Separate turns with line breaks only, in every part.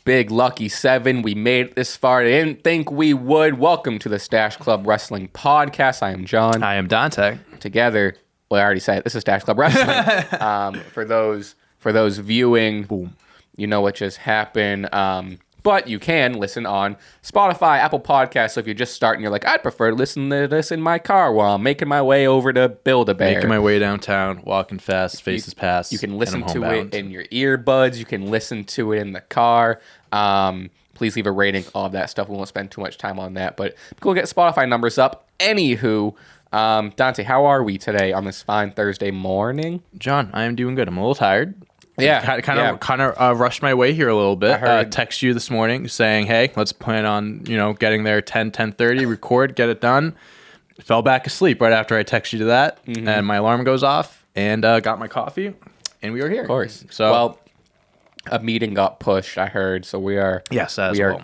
Big lucky 7. We made it this far. I didn't think we would. Welcome to the Stache Club Wrestling Podcast. I am John.
I am Dante.
Together, well, I already said it. This is Stache Club Wrestling. For those viewing, boom, you know what just happened. But you can listen on Spotify, Apple Podcasts. So if you're just starting, you're like, I'd prefer to listen to this in my car while I'm making my way over to Build-A-Bear.
Making my way downtown, walking fast, faces past.
You can listen to it in your earbuds. You can listen to it in the car. Please leave a rating, all of that stuff. We won't spend too much time on that. But go get Spotify numbers up. Anywho, Dante, how are we today on this fine Thursday morning?
John, I am doing good. I'm a little tired.
Yeah,
kind of rushed my way here a little bit. Text you this morning saying, hey, let's plan on, getting there 10:30, record, get it done. Fell back asleep right after I text you to that, and my alarm goes off, and got my coffee, and we are here.
Of course.
So,
well, a meeting got pushed, I heard, so we are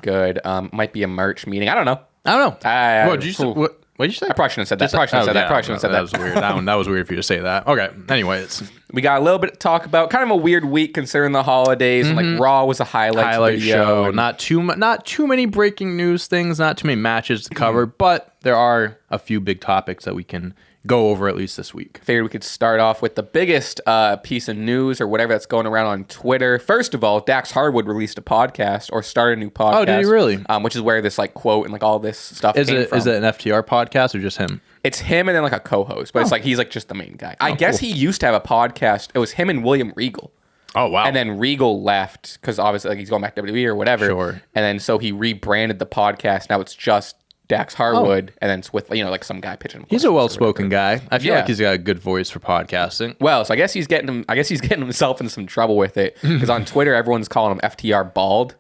good. Might be a merch meeting. I don't know. What did you say? I probably shouldn't have said that.
That was weird. That was weird for you to say that. Okay. Anyways,
we got a little bit to talk about. Kind of a weird week considering the holidays. And like Raw was a highlight video.
Show. Not too many breaking news things. Not too many matches to cover. But there are a few big topics that we can go over at least this week.
Figured we could start off with the biggest piece of news or whatever that's going around on Twitter. First of all, Dax Harwood released a podcast or started a new podcast.
Oh, did he really?
Which is where this like quote and like all this stuff came from.
Is it an FTR podcast or just him?
It's him and then like a co-host, but it's like he's like just the main guy. I guess he used to have a podcast. It was him and William Regal.
Oh, wow.
And then Regal left because obviously like, he's going back to WWE or whatever.
Sure.
And then so he rebranded the podcast. Now it's just Dax Harwood, and then it's with like some guy pitching him.
He's a well-spoken guy. I feel like he's got a good voice for podcasting.
Well, so I guess he's getting himself into some trouble with it because on Twitter everyone's calling him FTR bald,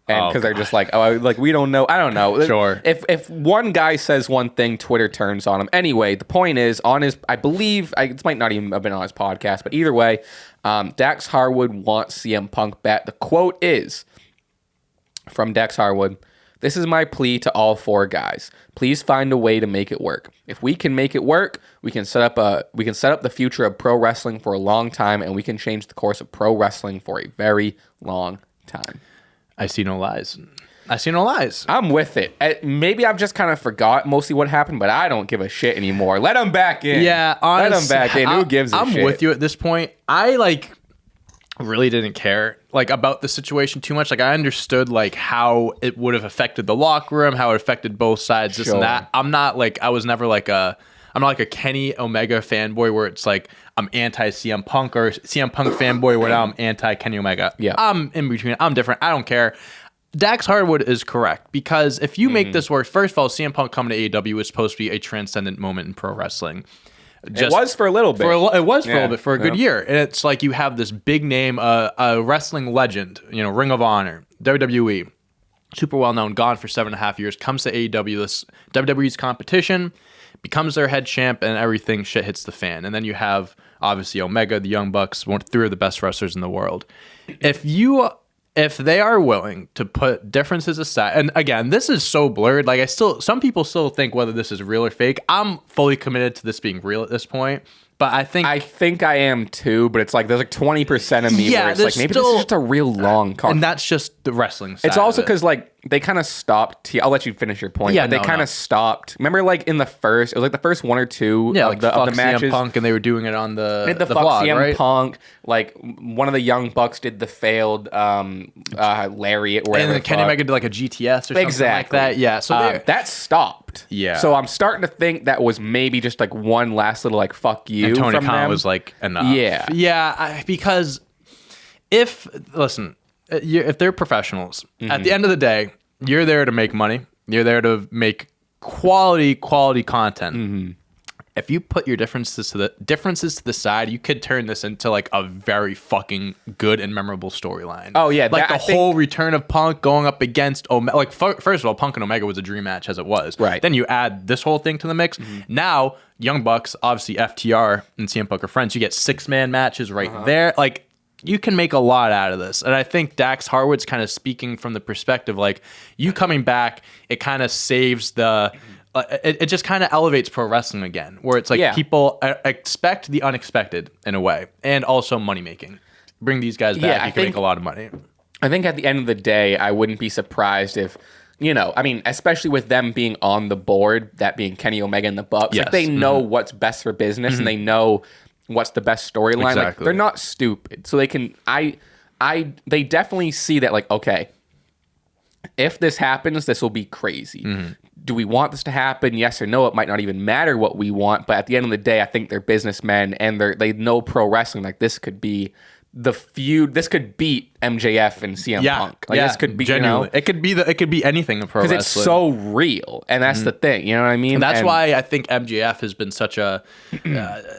and because they're just like, oh, like we don't know. I don't know.
Sure.
If one guy says one thing, Twitter turns on him. Anyway, the point is on his, I believe, it might not even have been on his podcast, but either way, Dax Harwood wants CM Punk back. The quote is from Dax Harwood. This is my plea to all 4 guys. Please find a way to make it work. If we can make it work, we can set up the future of pro wrestling for a long time, and we can change the course of pro wrestling for a very long time.
I see no lies.
I'm with it. Maybe I've just kind of forgot mostly what happened, but I don't give a shit anymore. Let him back in.
Yeah, honestly,
let him back in. Who gives a shit?
I'm with you at this point. I really didn't care about the situation too much. I understood how it would have affected the locker room, how it affected both sides, this and that. I'm not I was never I'm not like a Kenny Omega fanboy where it's I'm anti CM Punk or CM Punk fanboy where now I'm anti Kenny Omega.
Yeah,
I'm in between. I'm different. I don't care. Dax Harwood is correct because if you make this work, first of all, CM Punk coming to AEW is supposed to be a transcendent moment in pro wrestling.
It was for a little bit.
It was for a little bit, for a good year. And it's you have this big name, a wrestling legend, Ring of Honor, WWE, super well known, gone for 7.5 years, comes to AEW, this WWE's competition, becomes their head champ, and everything shit hits the fan. And then you have, obviously, Omega, the Young Bucks, 3 of the best wrestlers in the world. If they are willing to put differences aside, and again, this is so blurred. Some people still think whether this is real or fake. I'm fully committed to this being real at this point. But I think
I am too, but it's there's 20% of me where it's maybe this is just a real long card.
And that's just the wrestling side.
It's also because they kind of stopped. I'll let you finish your point.
Yeah,
but they kind of stopped. Remember, in the first, it was the first 1 or 2 of the matches.
CM Punk, and they were doing it on the
vlog,
CM
right? Punk, one of the Young Bucks did the failed lariat, or whatever.
And then Kenny Omega did a GTS or something like that. Yeah, so
that stopped.
Yeah.
So I'm starting to think that was maybe just one last little fuck you.
And Tony
from
Khan
them.
was enough.
Yeah.
Yeah, because if they're professionals, at the end of the day, you're there to make money. You're there to make quality content. If you put your differences to the side, you could turn this into a very fucking good and memorable storyline.
Oh yeah,
the whole return of Punk going up against Omega. First of all, Punk and Omega was a dream match as it was.
Right.
Then you add this whole thing to the mix. Now Young Bucks, obviously FTR and CM Punk are friends. You get 6-man matches right there. You can make a lot out of this. And I think Dax Harwood's kind of speaking from the perspective, you coming back, it kind of saves the... it just kind of elevates pro wrestling again, where it's people expect the unexpected in a way, and also money making. Bring these guys back, you can make a lot of money.
I think at the end of the day, I wouldn't be surprised if, I mean, especially with them being on the board, that being Kenny Omega and the Bucks,
Yes.
if they know what's best for business and they know what's the best storyline, like, they're not stupid. So they can, they definitely see that, like, okay, if this happens, this will be crazy. Do we want this to happen? Yes or no. It might not even matter what we want, but at the end of the day, I think they're businessmen and they know pro wrestling. Like, this could be the feud. This could beat MJF and CM Punk. Like, this could be,
genuinely. It could be anything in pro wrestling.
Because it's so real, and that's the thing. You know what I mean?
And that's why I think MJF has been such a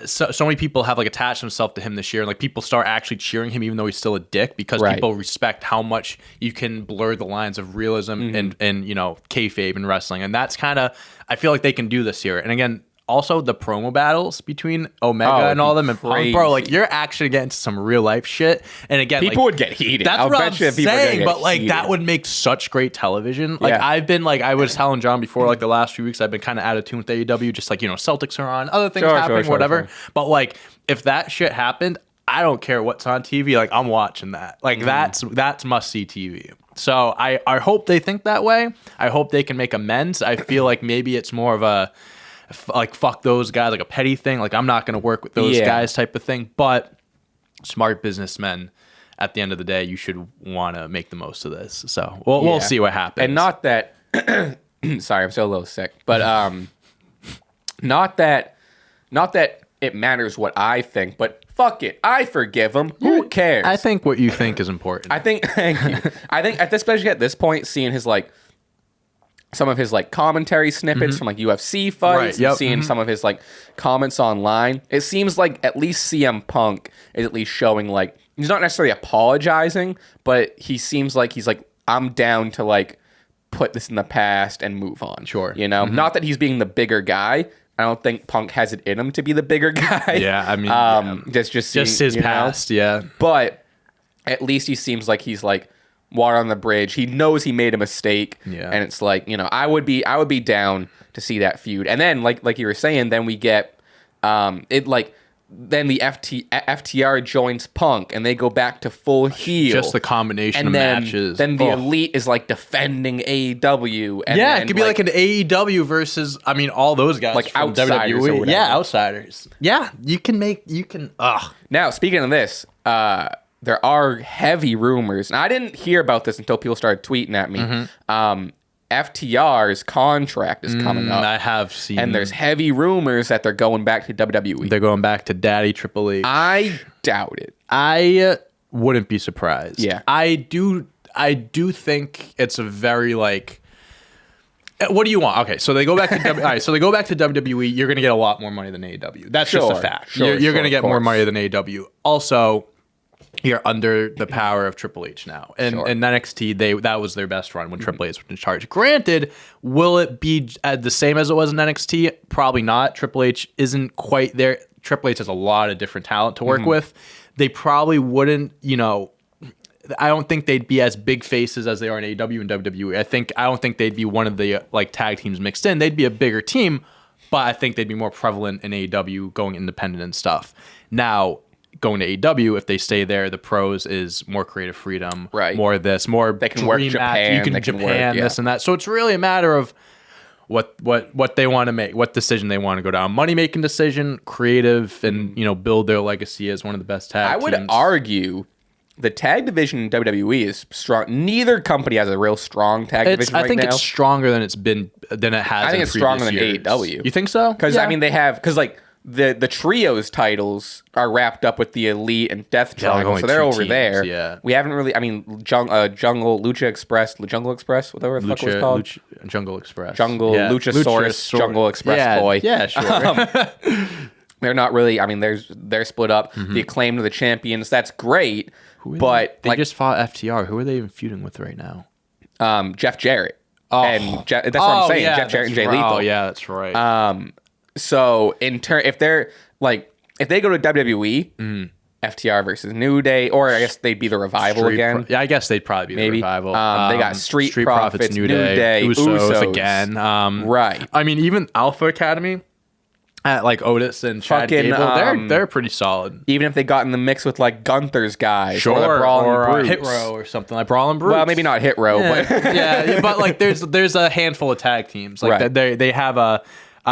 so many people have like attached themselves to him this year, and like people start actually cheering him even though he's still a dick, because people respect how much you can blur the lines of realism and kayfabe in wrestling. And that's kind of, I feel like they can do this here. And again, also the promo battles between Omega and all them and Punk, bro, like you're actually getting to some real life shit. And again,
people would get heated.
That's what I'm saying, but like that would make such great television. Like I was telling John before, like the last few weeks, I've been kind of out of tune with AEW, just like, Celtics are on, other things happening, whatever. But like if that shit happened, I don't care what's on TV. Like I'm watching that. Like that's must see TV. So I hope they think that way. I hope they can make amends. I feel like maybe it's more of a like fuck those guys, like a petty thing, like I'm not going to work with those guys type of thing. But smart businessmen, at the end of the day, you should want to make the most of this. So we'll see what happens.
And not that sorry, I'm still a little sick, but not that it matters what I think, but fuck it, I forgive him. Who cares?
I think what you think is important.
Thank you. I think especially at this point, seeing his like some of his like commentary snippets from like UFC fights, seeing some of his like comments online, it seems like at least CM Punk is at least showing like he's not necessarily apologizing, but he seems like he's like, I'm down to like put this in the past and move on.
Sure.
Not that he's being the bigger guy. I don't think Punk has it in him to be the bigger guy.
Yeah, I mean,
just
his past,
But at least he seems like he's like water on the bridge. He knows he made a mistake, and it's like, I would be down to see that feud. And then like you were saying, then we get it like then the FTR joins Punk and they go back to full heel.
Just the combination of matches.
Then the Elite is like defending AEW. And
it could be like an AEW versus, I mean, all those guys
like from outsiders WWE.
Yeah, outsiders. Yeah, you can.
Now, speaking of this, there are heavy rumors, and I didn't hear about this until people started tweeting at me. FTR's contract is coming up.
I have seen.
And there's heavy rumors that they're going back to WWE.
They're going back to Daddy Triple H.
I doubt it.
I wouldn't be surprised.
Yeah.
I do think it's a very like, what do you want? Okay, so they go back to all right, so they go back to WWE. You're going to get a lot more money than AEW. That's just a fact. You're going to get more money than AEW. Also, you're under the power of Triple H now. And in NXT, that was their best run when Triple H was in charge. Granted, will it be the same as it was in NXT? Probably not. Triple H isn't quite there. Triple H has a lot of different talent to work with. They probably wouldn't, I don't think they'd be as big faces as they are in AEW and WWE. I don't think they'd be one of the like tag teams mixed in. They'd be a bigger team, but I think they'd be more prevalent in AEW going independent and stuff. Now, going to AEW, if they stay there, the pros is more creative freedom, more of this, more
they can work Japan,
you can Japan, this and that. So it's really a matter of what they want to make, what decision they want to go down. Money making decision, creative, and build their legacy as one of the best tag teams.
I would argue the tag division in WWE is strong. Neither company has a real strong tag division
I think
now.
it's stronger than it has.
I think it's stronger than AEW.
You think so?
Because I mean, they have like the trios titles are wrapped up with the Elite and Death Triangle, so they're over there.
Yeah,
we haven't really. I mean, Lucha Express, whatever the fuck it was called.
Jungle Express,
Luchasaurus, Jungle Express boy.
Yeah, sure.
They're not really. I mean, they're split up. The Acclaimed are the champions. That's great, but
they just fought FTR. Who are they even feuding with right now?
Jeff Jarrett. And that's what I'm saying. Jeff Jarrett and Jay Lethal.
Oh yeah, that's right.
So if they're like, if they go to WWE, FTR versus New Day, or I guess they'd be the Revival again.
I guess they'd probably be the Revival.
They got Street Profits, New Day,
Usos again.
Right.
I mean, even Alpha Academy. At like Otis and Chad Gable, they're pretty solid.
Even if they got in the mix with like Gunther's guys,
Sure,
or
Hit Row or something like Brawl and Brutes.
Well, maybe not Hit Row, but
yeah, but like there's a handful of tag teams like
right.
they have a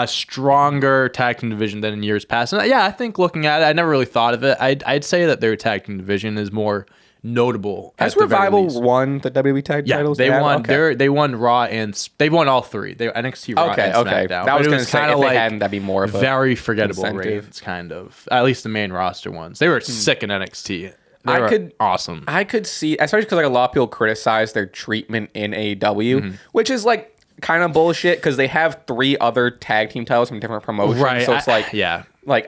stronger tag team division than in years past. And yeah, I think looking at it, I never really thought of it. I'd say that their tag team division is more notable.
Has Revival won the WWE tag titles?
They won. Okay. They won Raw and they won all three. They NXT, Raw, and SmackDown.
That was going to say if they hadn't, that'd be more of a
very forgettable
incentive.
reigns, kind of. At least the main roster ones. They were sick in NXT. They were awesome.
I could see, especially because like a lot of people criticize their treatment in AEW, which is like kind of bullshit because they have 3 other tag team titles from different promotions.
Right.
So it's like,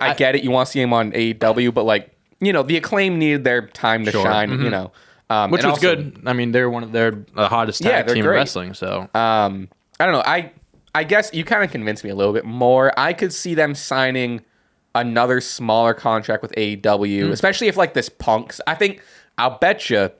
I get it. You want to see them on AEW, but like, you know, the Acclaim needed their time to shine, you know.
Which was good. I mean, they're one of the hottest tag team in wrestling. So
I don't know. I guess you kind of convinced me a little bit more. I could see them signing another smaller contract with AEW, especially if like this Punk's. I think I'll bet you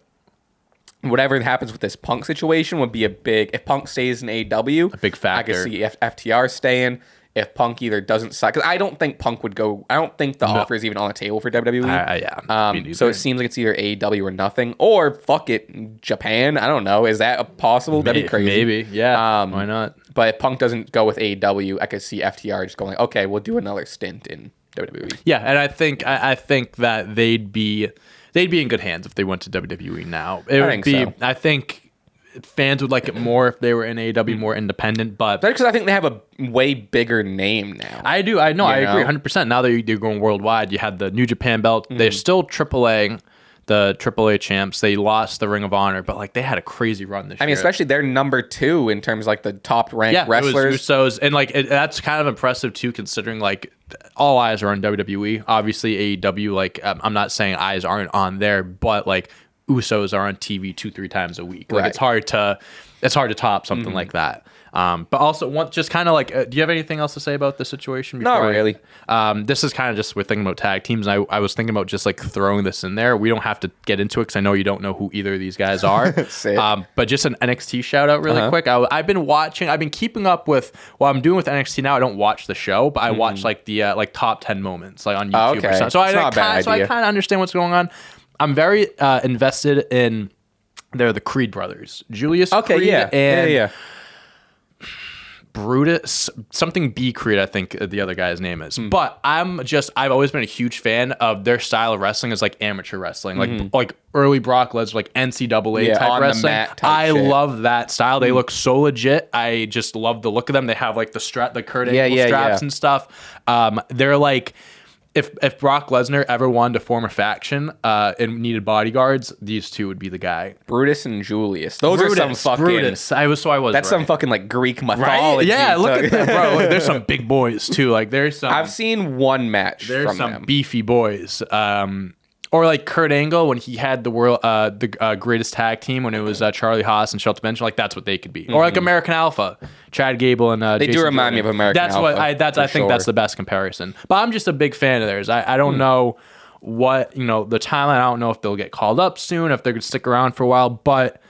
whatever happens with this Punk situation would be if Punk stays in AEW,
a big factor.
I could see FTR staying. If Punk either doesn't sign, because I don't think Punk would go. I don't think the offer is even on the table for WWE. So it seems like it's either AEW or nothing, or fuck it, Japan. I don't know. Is that possible? That'd be crazy.
Maybe, yeah. Why not?
But if Punk doesn't go with AEW, I could see FTR just going, okay, we'll do another stint in WWE.
Yeah, and I think that they'd be in good hands if they went to WWE now. I think fans would like it more if they were in AEW, more independent, but
that's because I think they have a way bigger name now.
I agree 100%. Now that you're going worldwide, you had the New Japan belt. They're still AAA, the AAA champs. They lost the Ring of Honor, but like they had a crazy run this year.
I mean, especially they're number 2 in terms of like the top ranked wrestlers.
It was Usos, and like that's kind of impressive too, considering like all eyes are on WWE. Obviously AEW, like I'm not saying eyes aren't on there, but like Usos are on TV 2-3 times a week. Like it's hard to top something like that. But also, just kind of like, do you have anything else to say about the situation?
Not really.
This is kind of just we're thinking about tag teams. And I was thinking about just like throwing this in there. We don't have to get into it because I know you don't know who either of these guys are. But just an NXT shout out really quick. I've been keeping up with what I'm doing with NXT now. I don't watch the show, but I watch like the like top 10 moments like on YouTube or something. So I kind of understand what's going on. I'm very invested in. They're the Creed brothers, Julius Creed and Brutus, something B Creed, I think the other guy's name is. But I've always been a huge fan of their style of wrestling, is like amateur wrestling, like early Brock Lesnar, like NCAA type wrestling. I love that style. They look so legit. I just love the look of them. They have like the Kurt Angle straps and stuff. They're like, if Brock Lesnar ever wanted to form a faction and needed bodyguards, these two would be the guy.
Brutus and Julius. Those are some fucking...
Brutus. That's
right. Some fucking like Greek mythology.
Right? Yeah, look at that, bro. Like, there's some big boys too. Like there's some...
I've seen one match
from them. There's some beefy boys. Or like Kurt Angle when he had the greatest tag team when it was Charlie Haas and Shelton Bench. Like that's what they could be. Or like American Alpha, Chad Gable and
they
Jason
do remind
Jordan.
me of American Alpha.
I think that's the best comparison. But I'm just a big fan of theirs. I don't know what the timeline. I don't know if they'll get called up soon, if they're gonna stick around for a while. But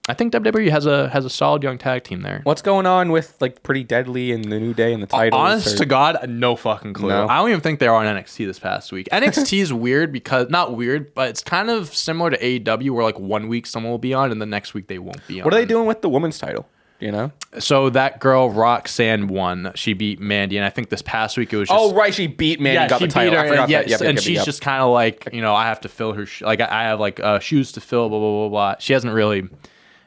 I think WWE has a solid young tag team there.
What's going on with like Pretty Deadly and the New Day and the titles?
Honest to God, no fucking clue. No? I don't even think they are on NXT this past week. NXT is weird because not weird, but it's kind of similar to AEW where like 1 week someone will be on and the next week they won't be on.
What are they doing with the women's title? Do you know?
So that girl Roxanne won. She beat Mandy, and I think this past week it was just...
she beat Mandy and got the title.
I forgot that. And she's just kind of like, I have to fill her... I have like shoes to fill, blah, blah, blah, blah. She hasn't really...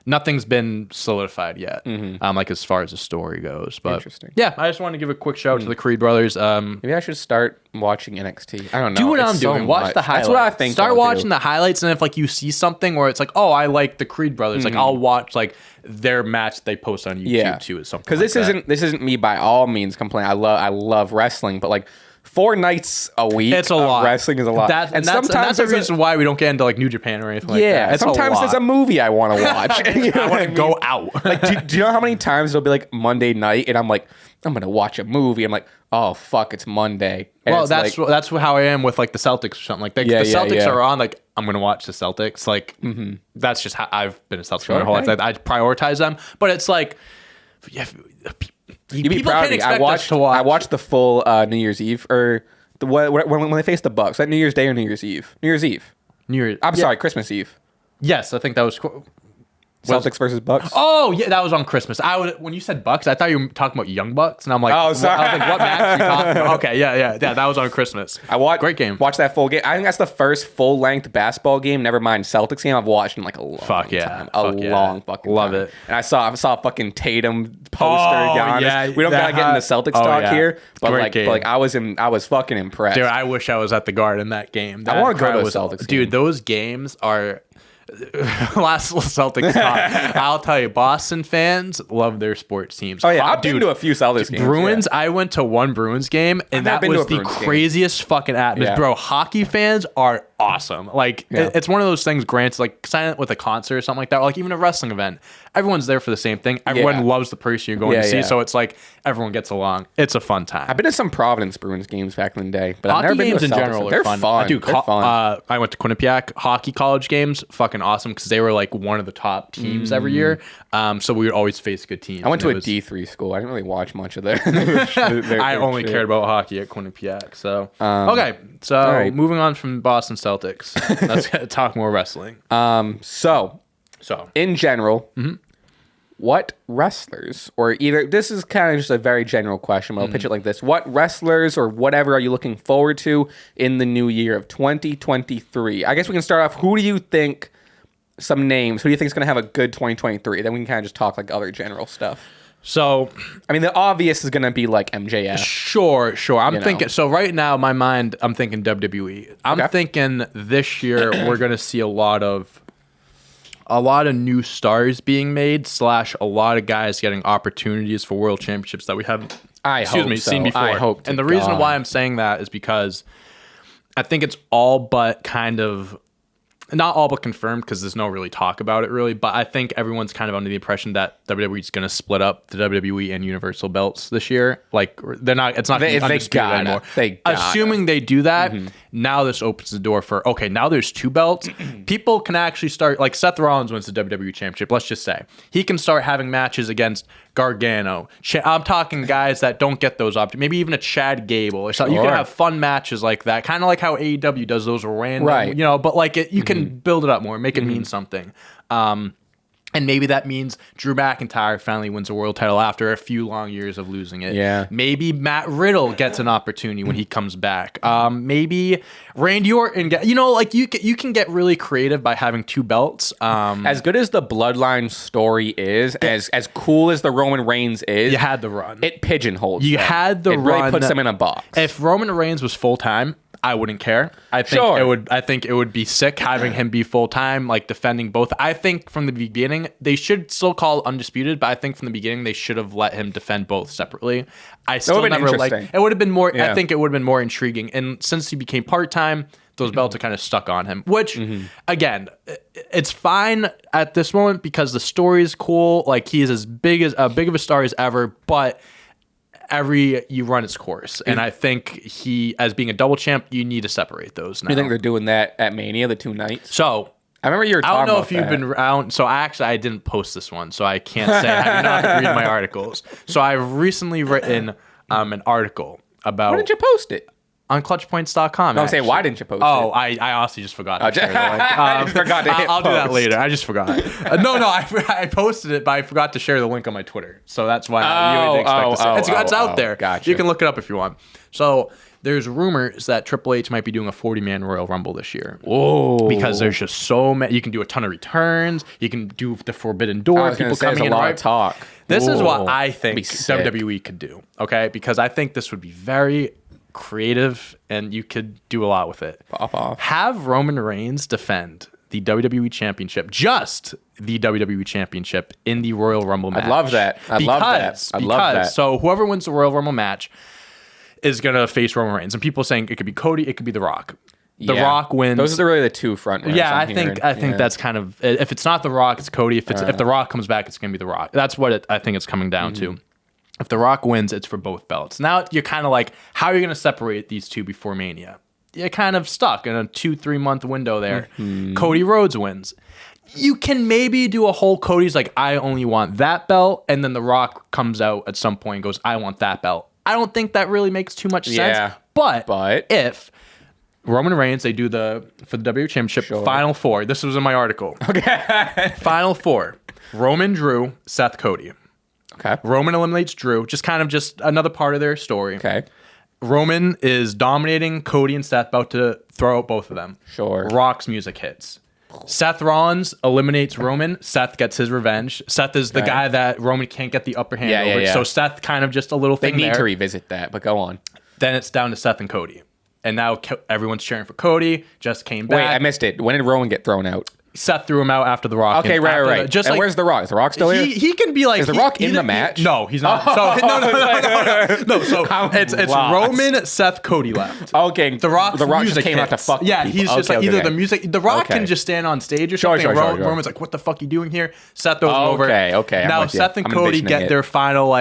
Nothing's been solidified yet, like as far as the story goes. But
interesting.
Yeah, I just wanted to give a quick shout out to the Creed brothers.
Maybe I should start watching NXT. I don't know.
Do what I'm doing. Watch the highlights.
That's what I think.
Start watching the highlights, and if like you see something where it's like, oh, I like the Creed brothers, like I'll watch like their match they post on YouTube too. Is something because
this isn't me by all means complaining. I love wrestling, but like 4 nights a week, it's a lot. Wrestling is a lot.
And that's the reason why we don't get into like New Japan or anything like that.
Yeah, sometimes there's a movie I want to watch.
I want to go out.
Like, do you know how many times it'll be like Monday night and I'm like, I'm going to watch a movie. I'm like, oh, fuck, it's Monday. And
well, that's how I am with like the Celtics or something. Like the Celtics are on, like, I'm going to watch the Celtics. Like, that's just how I've been a Celtics fan my whole life. I prioritize them. But it's like,
You'd be
People
proud
can't
of me.
expect us to watch.
I watched the full New Year's Eve or when they faced the Bucks. That New Year's Day or New Year's Eve? New Year's Eve. I'm sorry, Christmas Eve.
Yes, I think that was.
Celtics versus Bucks.
Oh yeah, that was on Christmas. When you said Bucks, I thought you were talking about Young Bucks, and I'm like,
oh sorry.
I was like, what match are you talking about? Okay, yeah, that was on Christmas. Great game.
Watched that full game. I think that's the first full length basketball game. Never mind Celtics game. I've watched in like a long time. Long fucking
love
time.
it.
And I saw fucking Tatum poster. Giannis.
Yeah,
we don't gotta get into Celtics talk here, but
Great
I was fucking impressed.
Dude, I wish I was at the Garden in that game.
I want to go to the Celtics.
Dude, those games are. Last Celtics talk. I'll tell you, Boston fans love their sports teams.
Oh yeah, I've been to a few Celtics games.
Bruins, I went to one Bruins game, and that was the craziest fucking atmosphere. Bro, hockey fans are awesome. Like, it's one of those things, Grant's like sign up with a concert or something like that, or like even a wrestling event. Everyone's there for the same thing. Everyone loves the person you're going to see, so it's like everyone gets along. It's a fun time.
I've been to some Providence Bruins games back in the day, but
hockey
I've never been
games
to
in general.
They're fun.
Dude,
they're fun.
I went to Quinnipiac hockey college games. Fucking awesome because they were like one of the top teams every year. So we would always face good teams.
I went to a D3 school. I didn't really watch much of their.
I only cared about hockey at Quinnipiac. So okay, so moving on from Boston Celtics, let's talk more wrestling.
So in general, what wrestlers, or either this is kind of just a very general question, but I'll pitch it like this: what wrestlers or whatever are you looking forward to in the new year of 2023? I guess we can start off. Who do you think? Some names. Who do you think is going to have a good 2023? Then we can kind of just talk like other general stuff.
So,
I mean, the obvious is going to be like MJF.
Sure. I'm thinking. So right now, in my mind, I'm thinking WWE. I'm thinking this year we're going to see a lot of new stars being made / a lot of guys getting opportunities for world championships that we haven't. Seen before.
I hope.
And the reason why I'm saying that is because I think it's all but kind of. Not all but confirmed because there's no really talk about it really, but I think everyone's kind of under the impression that WWE is going to split up the WWE and Universal belts this year. Like they're not. It's not undisputed anymore. Assuming they do that, now this opens the door for now there's 2 belts. People can actually start like Seth Rollins wins the WWE Championship. Let's just say he can start having matches against Gargano. I'm talking guys that don't get those options. Maybe even a Chad Gable or something. You can have fun matches like that, kind of like how AEW does those random, but like you can build it up more, make it mean something. And maybe that means Drew McIntyre finally wins a world title after a few long years of losing it.
Yeah.
Maybe Matt Riddle gets an opportunity when he comes back. Maybe Randy Orton you can get really creative by having 2 belts.
As good as the Bloodline story is, as cool as the Roman Reigns is,
you had the run.
It pigeonholes.
You had the
run. It really puts them in a box.
If Roman Reigns was full time, I wouldn't care. I think it would be sick having him be full time, like defending both. I think from the beginning they should still call undisputed, but I think from the beginning they should have let him defend both separately. I still never like it. Would have been more. I think it would have been more intriguing. And since he became part time, those belts are kind of stuck on him. Which again, it's fine at this moment because the story is cool. Like he is as big of a star as ever, but. You run its course, and I think as being a double champ, you need to separate those now.
You think they're doing that at Mania, the 2 nights?
So
I remember you were talking about
I don't know if you've been around. So I didn't post this one, so I can't say I have not read my articles. So I've recently written an article about.
Why didn't you post it?
On clutchpoints.com.
I'm saying, why didn't you post it?
I honestly just forgot. To share the link.
I forgot to hit
I'll do that
post.
later. I just forgot. I posted it, but I forgot to share the link on my Twitter. So that's why you would expect to see it. It's out there.
Gotcha.
You can look it up if you want. So there's rumors that Triple H might be doing a 40-man Royal Rumble this year.
Whoa.
Because there's just so many. You can do a ton of returns. You can do the Forbidden Door. People coming in.
A lot of talk.
This is what I think WWE could do. Okay? Because I think this would be very creative and you could do a lot with it.
Pop off.
Have Roman Reigns defend the WWE Championship, just the WWE Championship in the Royal Rumble match.
I'd love that. I'd love that.
So whoever wins the Royal Rumble match is going to face Roman Reigns. And people saying it could be Cody, it could be The Rock. The Rock wins.
Those are really the 2 front runners.
Yeah, I think that's kind of, if it's not The Rock, it's Cody. If The Rock comes back, it's going to be The Rock. That's what I think it's coming down to. If The Rock wins, it's for both belts. Now you're kind of like, how are you going to separate these 2 before Mania? You're kind of stuck in a 2-3 month window there. Cody Rhodes wins. You can maybe do a whole Cody's like, I only want that belt, and then The Rock comes out at some point and goes, I want that belt. I don't think that really makes too much sense. But if Roman Reigns, they do for the WWE Championship, Final Four. This was in my article. Okay. Final Four. Roman, Drew, Seth, Cody.
Okay.
Roman eliminates Drew. Just another part of their story.
Okay.
Roman is dominating Cody and Seth, about to throw out both of them.
Sure.
Rock's music hits. Seth Rollins eliminates Roman. Seth gets his revenge. Seth is the guy that Roman can't get the upper hand over. Yeah. So Seth kind of just a little thing
They need to revisit that, but go on.
Then it's down to Seth and Cody. And now everyone's cheering for Cody. Just came back.
Wait, I missed it. When did Roman get thrown out?
Seth threw him out after The Rock.
Okay, right. And where's The Rock? Is The Rock still here?
He can be like...
Is The Rock in the match?
No, he's not. No, so it's Roman, Seth, Cody left.
Okay.
The Rock
just came out to fuck
Yeah,
people.
he's just either the music... The Rock can just stand on stage or something. Roman's like, what the fuck are you doing here? Seth throws him over.
Okay.
Now Seth and Cody get their final,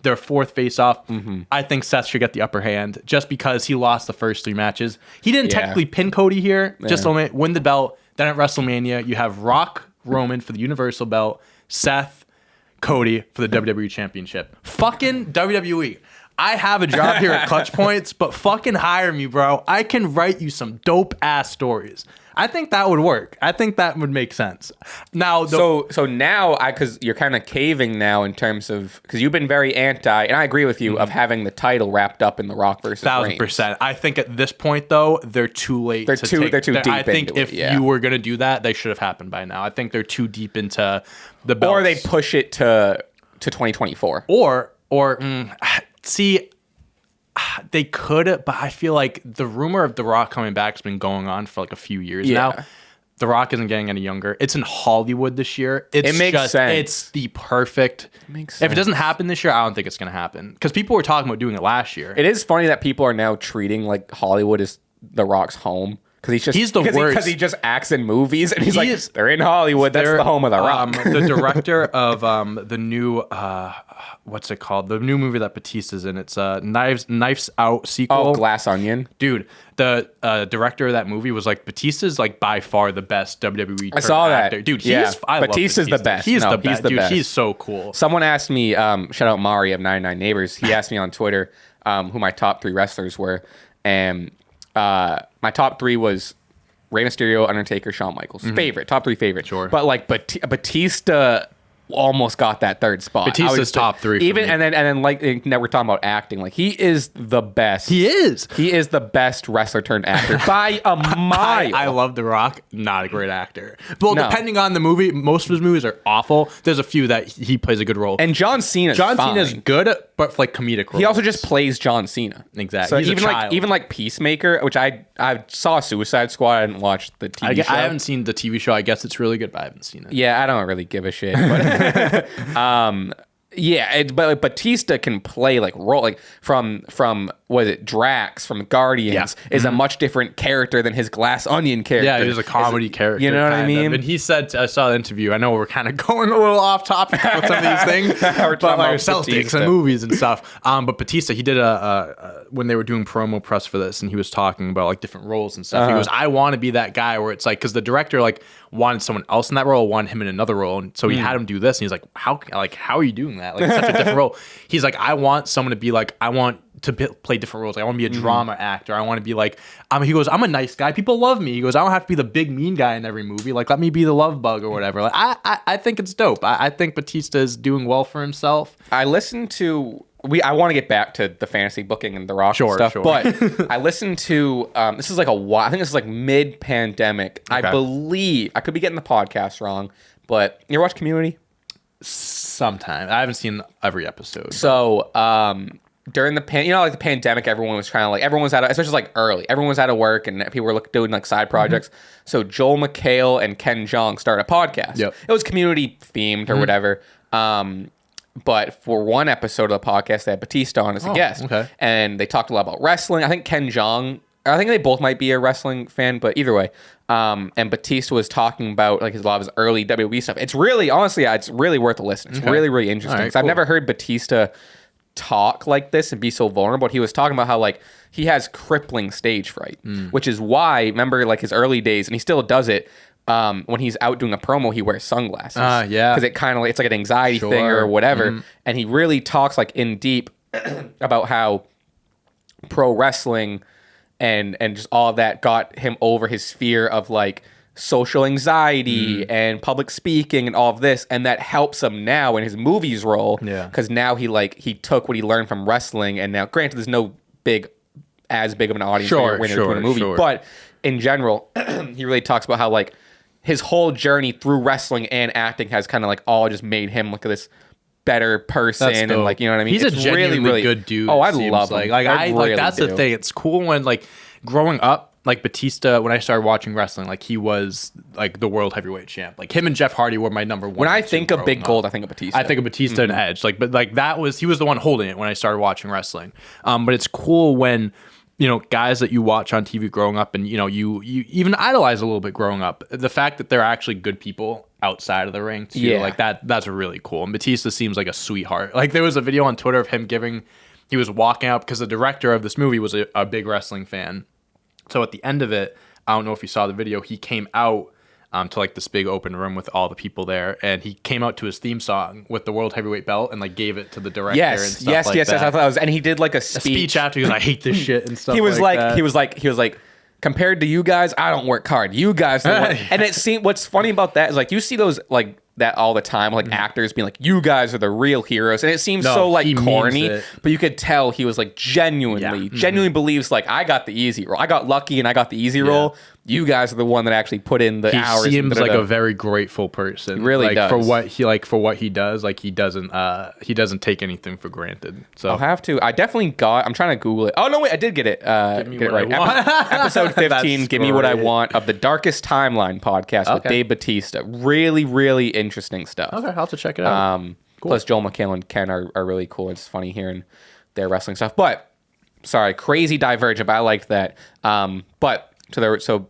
their fourth face-off. I think Seth should get the upper hand just because he lost the first 3 matches. He didn't technically pin Cody here. Just win the belt. Then at WrestleMania, you have Rock, Roman for the Universal belt, Seth, Cody for the WWE Championship. Fucking WWE. I have a job here at Clutch Points, but fucking hire me, bro. I can write you some dope ass stories. I think that would work. I think that would make sense. Now,
so now, because you're kind of caving now in terms of, because you've been very anti, and I agree with you, of having the title wrapped up in The Rock versus Reigns.
1,000%. I think at this point though, they're too late. They're too deep. I think if you were gonna do that, they should have happened by now. I think they're too deep into the belts.
Or they push it to 2024.
See. They could, but I feel like the rumor of The Rock coming back has been going on for a few years now. The Rock isn't getting any younger. It's in Hollywood this year.
It makes sense.
It's the perfect. If it doesn't happen this year, I don't think it's going to happen. Because people were talking about doing it last year.
It is funny that people are now treating Hollywood as The Rock's home. Because he's the worst. Because he just acts in movies, and they're in Hollywood. That's the home of The Rock.
The director of the new, what's it called? The new movie that Batista's in. It's Knives Out sequel.
Oh, Glass Onion.
Dude, the director of that movie was Batista's by far the best WWE
I saw
actor.
that.
Dude,
Batista's the best.
He's the best. Dude, he's so cool.
Someone asked me, shout out Mari of 99 Neighbors. He asked me on Twitter who my top 3 wrestlers were. And my top 3 was Rey Mysterio, Undertaker, Shawn Michaels. Top 3 favorite.
Sure.
But Batista almost got that 3rd spot.
Batista's top 3.
Even and then now we're talking about acting. He is the best.
He is
the best wrestler turned actor by a mile.
I love The Rock. Not a great actor. Well, depending on the movie, most of his movies are awful. There's a few that he plays a good role.
And John Cena's
good, but for comedic roles.
He also just plays John Cena.
Exactly.
So even Peacemaker, which I saw Suicide Squad. I didn't watch the TV show.
I haven't seen the TV show. I guess it's really good, but I haven't seen it.
Yeah, I don't really give a shit. But but Batista can play role from Drax from Guardians is a much different character than his Glass Onion character.
Yeah, he's a comedy character.
You know what I mean?
And he said, I saw the interview. I know we're kind of going a little off topic with some of these things, but Celtics and movies and stuff. But Batista, he did when they were doing promo press for this, and he was talking about different roles and stuff. He goes, I want to be that guy where it's because the director wanted someone else in that role, wanted him in another role, and so he had him do this, and he's like, how are you doing that? It's such a different role. He's like, I want someone to be I want to play different roles. I want to be a drama actor. I want to be he goes, I'm a nice guy. People love me. He goes, I don't have to be the big mean guy in every movie. Let me be the love bug or whatever. I think it's dope. I think Batista is doing well for himself.
I listened to I want to get back to the fantasy booking and The Rock stuff, but I listened to this is I think this is mid-pandemic. Okay. I believe I could be getting the podcast wrong, but you ever watch Community?
Sometime. I haven't seen every episode.
So during the the pandemic, everyone was trying to everyone was out of, especially early, everyone was out of work and people were doing side projects. So Joel McHale and Ken Jeong started a podcast.
Yep.
It was community themed or whatever. But for one episode of the podcast, they had Batista on as a guest.
Okay.
And they talked a lot about wrestling. I think Ken Jeong, I think they both might be a wrestling fan, but either way. And Batista was talking about a lot of his early WWE stuff. It's really, honestly, it's really worth a listen. It's really, really interesting.
Right,
cool. I've never heard Batista talk like this and be so vulnerable. He was talking about how he has crippling stage fright, which is why, remember his early days, and he still does it. when he's out doing a promo, he wears sunglasses.
Yeah.
Because it's like an anxiety thing or whatever. And he really talks like in deep about how pro wrestling and just all of that got him over his fear of like social anxiety and public speaking and all of this, and that helps him now in his movies role.
Yeah.
Because now he took what he learned from wrestling, and now granted there's no as big of an audience when you're doing a movie, but in general, he really talks about how like his whole journey through wrestling and acting has kind of like all just made him like this better person, and like, you know what I mean?
He's a genuinely good dude.
Oh, I love him.
Like that's the thing. It's cool when like growing up, like Batista, when I started watching wrestling, like he was like the world heavyweight champ. Like him and Jeff Hardy were my number one.
When I think of Big Gold, I think of Batista.
I think of Batista and Edge. Like, but like he was the one holding it when I started watching wrestling. But it's cool when, you know, guys that you watch on TV growing up, and you know, you even idolize a little bit growing up. The fact that they're actually good people outside of the ring too, like that's really cool. And Batista seems like a sweetheart. Like there was a video on Twitter of him he was walking out because the director of this movie was a big wrestling fan. So at the end of it, I don't know if you saw the video, he came out to like this big open room with all the people there, and he came out to his theme song with the world heavyweight belt and like gave it to the director and stuff like that. Yes,
I thought it was, and he did like a speech
after. He was like, I hate this shit and stuff.
He was like,
that.
he was like, compared to you guys, I don't work hard. You guys, and it seemed. What's funny about that is like you see those like that all the time, like actors being like, you guys are the real heroes, and it seems so like corny, but you could tell he was like genuinely believes like, I got the easy role, I got lucky and I got the easy role. You guys are the one that actually put in the hours.
He seems like a very grateful person.
He really
like,
does.
For what he does. Like he doesn't take anything for granted. So
I'll have to. I definitely I'm trying to Google it. Oh no, wait, I did get it. Get it right. Episode 15. Give me what I want of the Darkest Timeline podcast with Dave Batista. Really, really interesting stuff.
Okay, I'll have to check it out.
Cool. Plus Joel McHale and Ken are really cool. It's funny hearing their wrestling stuff. But sorry, crazy divergent. But I liked that. But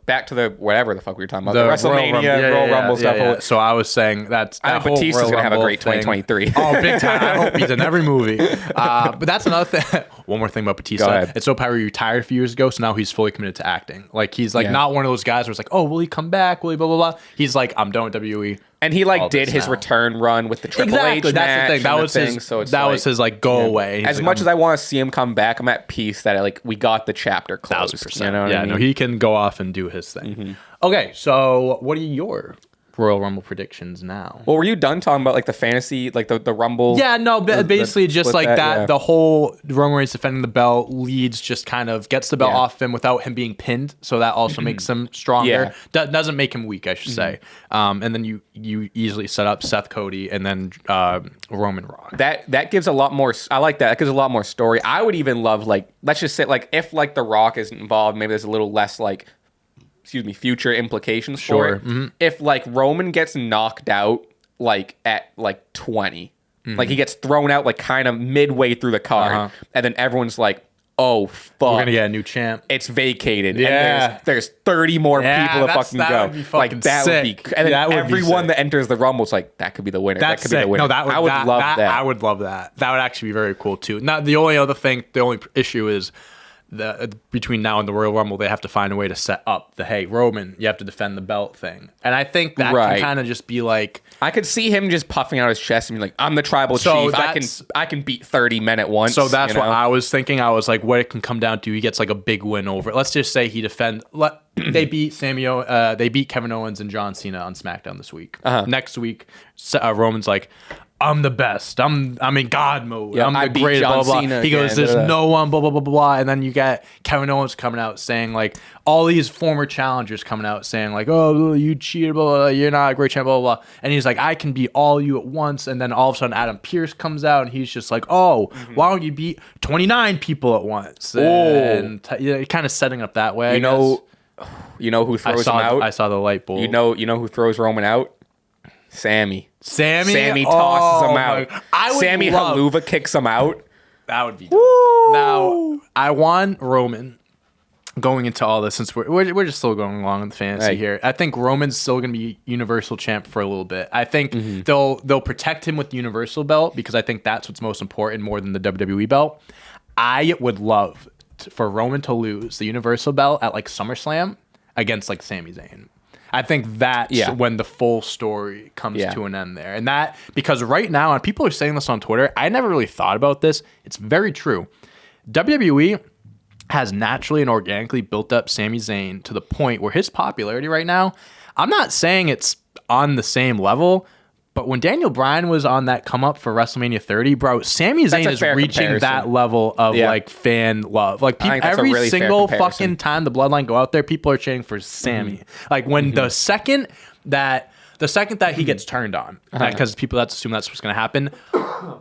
back to the whatever the fuck we were talking about, the WrestleMania, Royal Rumble stuff.
Yeah. So I was saying that
I think Batista's gonna have a great 2023.
Oh, big time! I hope he's in every movie. But that's another thing. One more thing about Batista. It's so powerful. He retired a few years ago, so now he's fully committed to acting. Like he's like not one of those guys where it's like, oh, will he come back? Will he blah blah blah? He's like, I'm done with WWE.
And he like did his return run with the Triple H match. That's the thing.
That was his like go away.
As much as I want to see him come back, I'm at peace that like we got the chapter closed.
1,000%.
You know what I mean?
No, he can go off and do his thing. Okay, so what are your Royal Rumble predictions now?
Well, were you done talking about like the fantasy, like the Rumble?
Yeah, no, basically just like that. The whole Roman Reigns defending the belt leads just kind of gets the belt off him without him being pinned, so that also makes him stronger. Doesn't make him weak, I should say. And then you easily set up Seth Cody and then Roman Rock.
That gives a lot more. I like that. That gives a lot more story. I would even love like, let's just say like if like the Rock isn't involved, maybe there's a little less like, future implications for it. If like Roman gets knocked out like at like 20, like he gets thrown out like kind of midway through the card, and then everyone's like, oh fuck,
we're gonna get a new champ.
It's vacated. Yeah, and there's 30 more people to fucking go.
Would be fucking
that
sick.
Would be, and then everyone that enters the Rumble is like, that could be the winner. That could be the winner.
No,
I would love that.
I would love that. That would actually be very cool too. Now the only issue is, between now and the Royal Rumble, they have to find a way to set up the, hey, Roman, you have to defend the belt thing. And I think that can kind of just be like,
I could see him just puffing out his chest and being like, I'm the tribal chief. I can beat 30 men at once.
So that's what I was thinking. I was like, what it can come down to, he gets like a big win over. Let's just say they beat they beat Kevin Owens and John Cena on SmackDown this week. Next week, Roman's like, I'm the best. I'm in God mode. I'm the greatest. Blah, blah, blah. He goes, there's no one, blah, blah, blah, blah. And then you got Kevin Owens coming out saying, like, all these former challengers coming out saying, like, oh, you cheated, blah, blah, blah. You're not a great champ, blah, blah, blah. And he's like, I can beat all you at once. And then all of a sudden, Adam Pearce comes out and he's just like, oh, why don't you beat 29 people at once? And kind of setting up that way.
You know who throws him out?
I saw the light bulb.
You know who throws Roman out? Sammy
tosses
him out. Sammy Haluva kicks him out.
That would be dope. Now, I want Roman going into all this, since we're just still going along with the fantasy here. I think Roman's still going to be Universal Champ for a little bit. I think they'll protect him with the Universal belt because I think that's what's most important more than the WWE belt. I would love for Roman to lose the Universal belt at like SummerSlam against like Sami Zayn. I think that's when the full story comes to an end there. And that, because right now, and people are saying this on Twitter, I never really thought about this. It's very true. WWE has naturally and organically built up Sami Zayn to the point where his popularity right now, I'm not saying it's on the same level, but when Daniel Bryan was on that come up for WrestleMania 30, bro, Sami Zayn is reaching that level of like fan love. Like every really single fucking time the Bloodline go out there, people are cheering for Sami. Like when the second that he gets turned on, because people that's assume that's what's going to happen,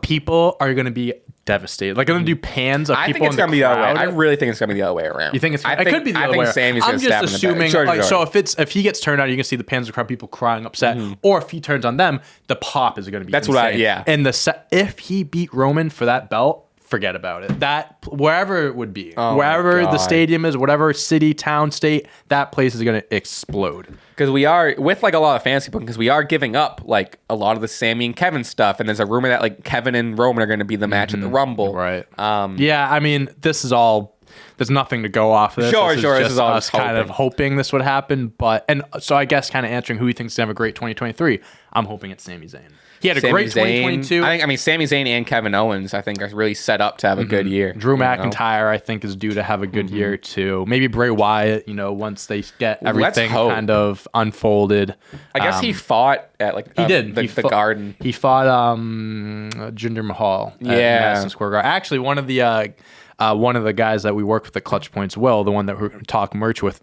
people are going to be devastated. Like, I'm going to do pans of people in the crowd.
I really think it's going to be the other way around.
You think it could be the other way around?
Sami's going to stab him in the back.
I'm just assuming, so if he gets turned on, you can see the pans of the crowd, people crying, upset. Or if he turns on them, the pop is going to be insane. And if he beat Roman for that belt, forget about it. That, wherever it would be, wherever the stadium is, whatever city, town, state, that place is going to explode.
Because we are, with like a lot of fantasy booking, because we are giving up like a lot of the Sami and Kevin stuff, and there's a rumor that like Kevin and Roman are going to be the match at the Rumble.
Right. Yeah, I mean, this is all, there's nothing to go off of this.
Sure.
This is all us kind of hoping this would happen. And so I guess kind of answering who he thinks is going to have a great 2023, I'm hoping it's Sami Zayn. He had a great 2022.
I mean, Sami Zayn and Kevin Owens, I think, are really set up to have a good year.
Drew McIntyre, I think, is due to have a good year too. Maybe Bray Wyatt, once they get everything kind of unfolded.
I guess he fought at like the Garden.
He fought Jinder Mahal at Madison Square Garden. Actually, one of the guys that we worked with at Clutch Points, Will, the one that we talk merch with.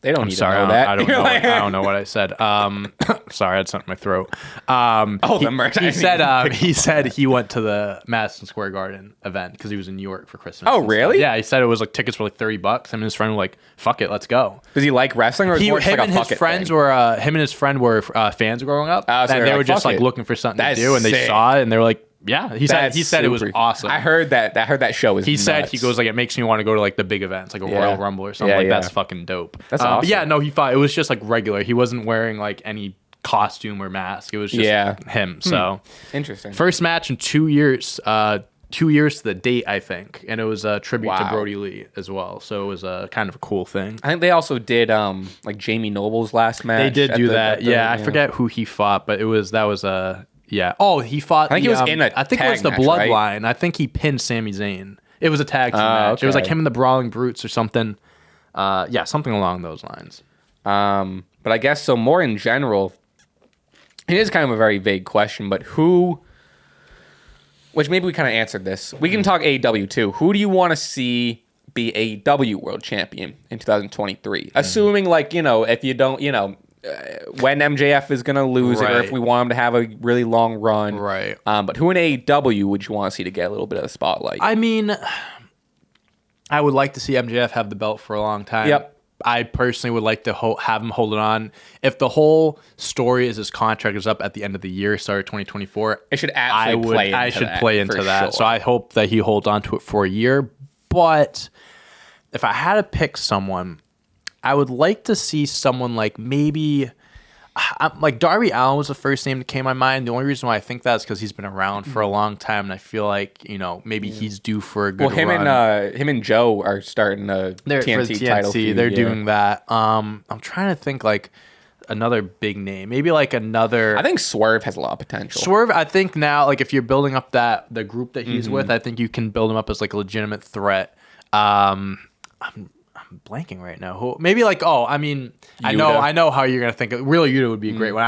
They don't need to know that.
I don't know what I said. Sorry, I had something in my throat.
The merch.
He said he went to the Madison Square Garden event because he was in New York for Christmas.
Oh, really?
Yeah, he said it was like tickets for like $30. Him and his friend were like, "Fuck it, let's go."
Does he like wrestling, or
him and his friend were fans growing up, and they were just like looking for something to do, and they saw it, and they were like, "Yeah." He said it was awesome.
I heard that show was.
He said he goes like, it makes me want to go to like the big events, like a Royal Rumble or something. That's fucking dope. That's awesome. But yeah, no, he thought it was just like regular. He wasn't wearing like any costume or mask. It was just him. So
interesting.
First match in 2 years. 2 years to the date, I think, and it was a tribute to Brody Lee as well. So it was a kind of a cool thing.
I think they also did like Jamie Noble's last match.
They did do that. I forget who he fought, but that was a. Yeah. Oh, he fought.
I think he was in a
I think it was the
match,
Bloodline.
Right?
I think he pinned Sami Zayn. It was a tag team match. Okay. It was like him and the Brawling Brutes or something. Something along those lines.
But I guess so. More in general, it is kind of a very vague question. But who? Which maybe we kind of answered this. We can talk AEW too. Who do you want to see be AEW World Champion in 2023? Assuming if you don't, when MJF is going to lose it, or if we want him to have a really long run.
Right.
But who in AEW would you want to see to get a little bit of the spotlight?
I mean, I would like to see MJF have the belt for a long time.
Yep.
I personally would like to have him hold it on. If the whole story is his contract is up at the end of the year, start of 2024,
it should actually
play into that. Sure. So I hope that he holds on to it for a year. But if I had to pick someone, I would like to see someone like maybe like Darby Allin was the first name that came to my mind. The only reason why I think that is because he's been around for a long time, and I feel like maybe he's due for a good run.
Him and Joe are starting a TNT title feud.
They're doing that. I'm trying to think like another big name, maybe like another.
I think Swerve has a lot of potential.
Swerve, I think now, like if you're building up the group that he's with, I think you can build him up as like a legitimate threat. I'm blanking right now. Maybe like Yuta. I know how you're gonna think. Really, Yuta would be a great one.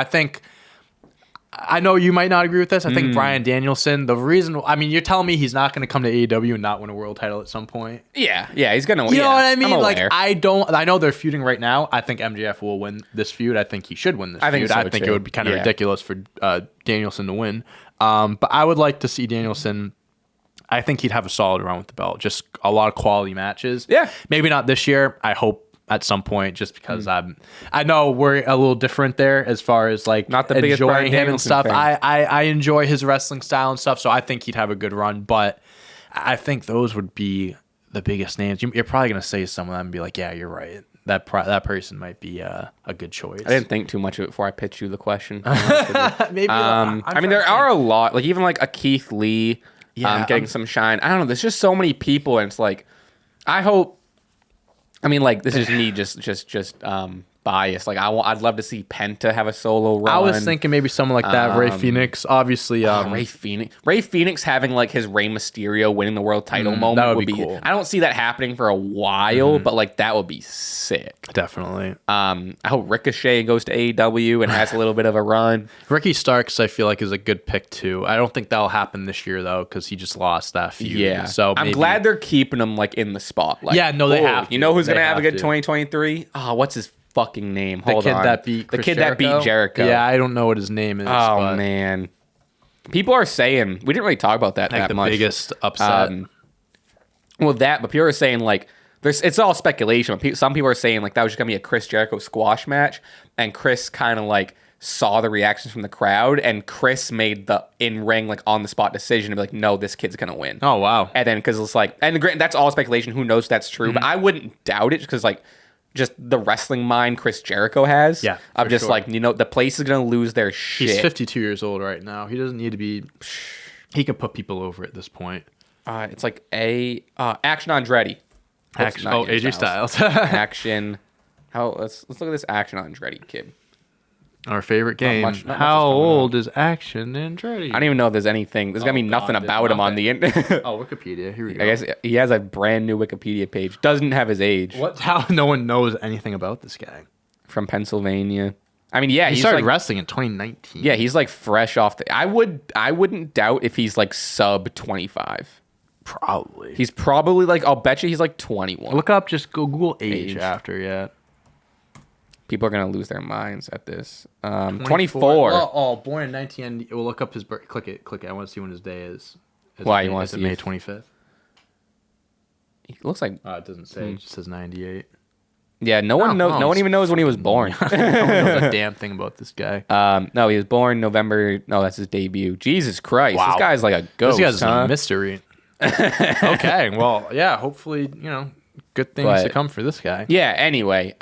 I know you might not agree with this. I think Bryan Danielson. The reason, you're telling me he's not going to come to AEW and not win a world title at some point.
Yeah, he's going to win.
You know what I mean? Like I know they're feuding right now. I think MJF will win this feud. I think he should win this feud. I think it would be kind of ridiculous for Danielson to win. But I would like to see Danielson. I think he'd have a solid run with the belt. Just a lot of quality matches.
Yeah.
Maybe not this year. I hope at some point, just because I know we're a little different there as far as like
not the biggest
enjoying
him
and stuff. I enjoy his wrestling style and stuff, so I think he'd have a good run. But I think those would be the biggest names. You're probably gonna say some of them and be like, "Yeah, you're right. That person might be a good choice."
I didn't think too much of it before I pitched you the question.
Maybe.
There are a lot, like even like a Keith Lee. Getting some shine. I don't know. There's just so many people, and it's like, I hope. This is me just biased. Like I'd love to see Penta have a solo run.
I was thinking maybe someone like that. Rey Fenix, obviously.
Rey Fenix having like his Rey Mysterio winning the world title moment
that
would be
cool.
I don't see that happening for a while, but like that would be sick.
Definitely.
I hope Ricochet goes to AEW and has a little bit of a run.
Ricky Starks, I feel like, is a good pick too. I don't think that'll happen this year though, because he just lost that feud.
Yeah.
So
I'm glad they're keeping him like in the spotlight.
Yeah, no, they have to.
You know who's gonna have a good
to.
2023? Oh, what's his fucking name?
The kid that beat
Jericho.
Yeah, I don't know what his name is.
Oh man, people are saying we didn't really talk about that
like
that
the
much.
biggest upset.
But people are saying like it's all speculation. But some people are saying like that was just gonna be a Chris Jericho squash match, and Chris kind of like saw the reactions from the crowd, and Chris made the in-ring like on the spot decision to be like, no, this kid's gonna win.
Oh wow.
And then because it's like, and that's all speculation. Who knows if that's true? But I wouldn't doubt it because like. Just the wrestling mind Chris Jericho has.
Yeah.
I'm just like, the place is going to lose their shit.
He's 52 years old right now. He doesn't need to be. He can put people over at this point.
It's like Action Andretti.
AJ Styles.
Action. Let's look at this Action Andretti kid.
Our favorite game.
Not much
How old is Action Andretti?
I don't even know if there's anything. There's gonna be nothing about him on the internet.
Oh, Wikipedia. Here we go.
I guess he has a brand new Wikipedia page. Doesn't have his age.
What? How no one knows anything about this guy?
From Pennsylvania. I mean, yeah,
he started wrestling in 2019.
Yeah, he's like fresh off the. I wouldn't doubt if he's like sub 25.
Probably.
He's probably like. I'll bet you he's like 21.
Look up. Just Google age after. Yeah.
People are gonna lose their minds at this. 24.
Oh, born in 19. We'll look up his birth. Click it. I want to see when his day is.
Why you want to see
May 25th?
He looks like.
It doesn't say. It just says 98.
Yeah, no one knows. No one even knows when he was born.
No one knows a damn thing about this guy.
No, he was born November. No, that's his debut. Jesus Christ,
Wow.
This guy's like a ghost.
This guy's
huh?
a mystery. Okay, well, yeah. Hopefully, good things to come for this guy.
Yeah. Anyway,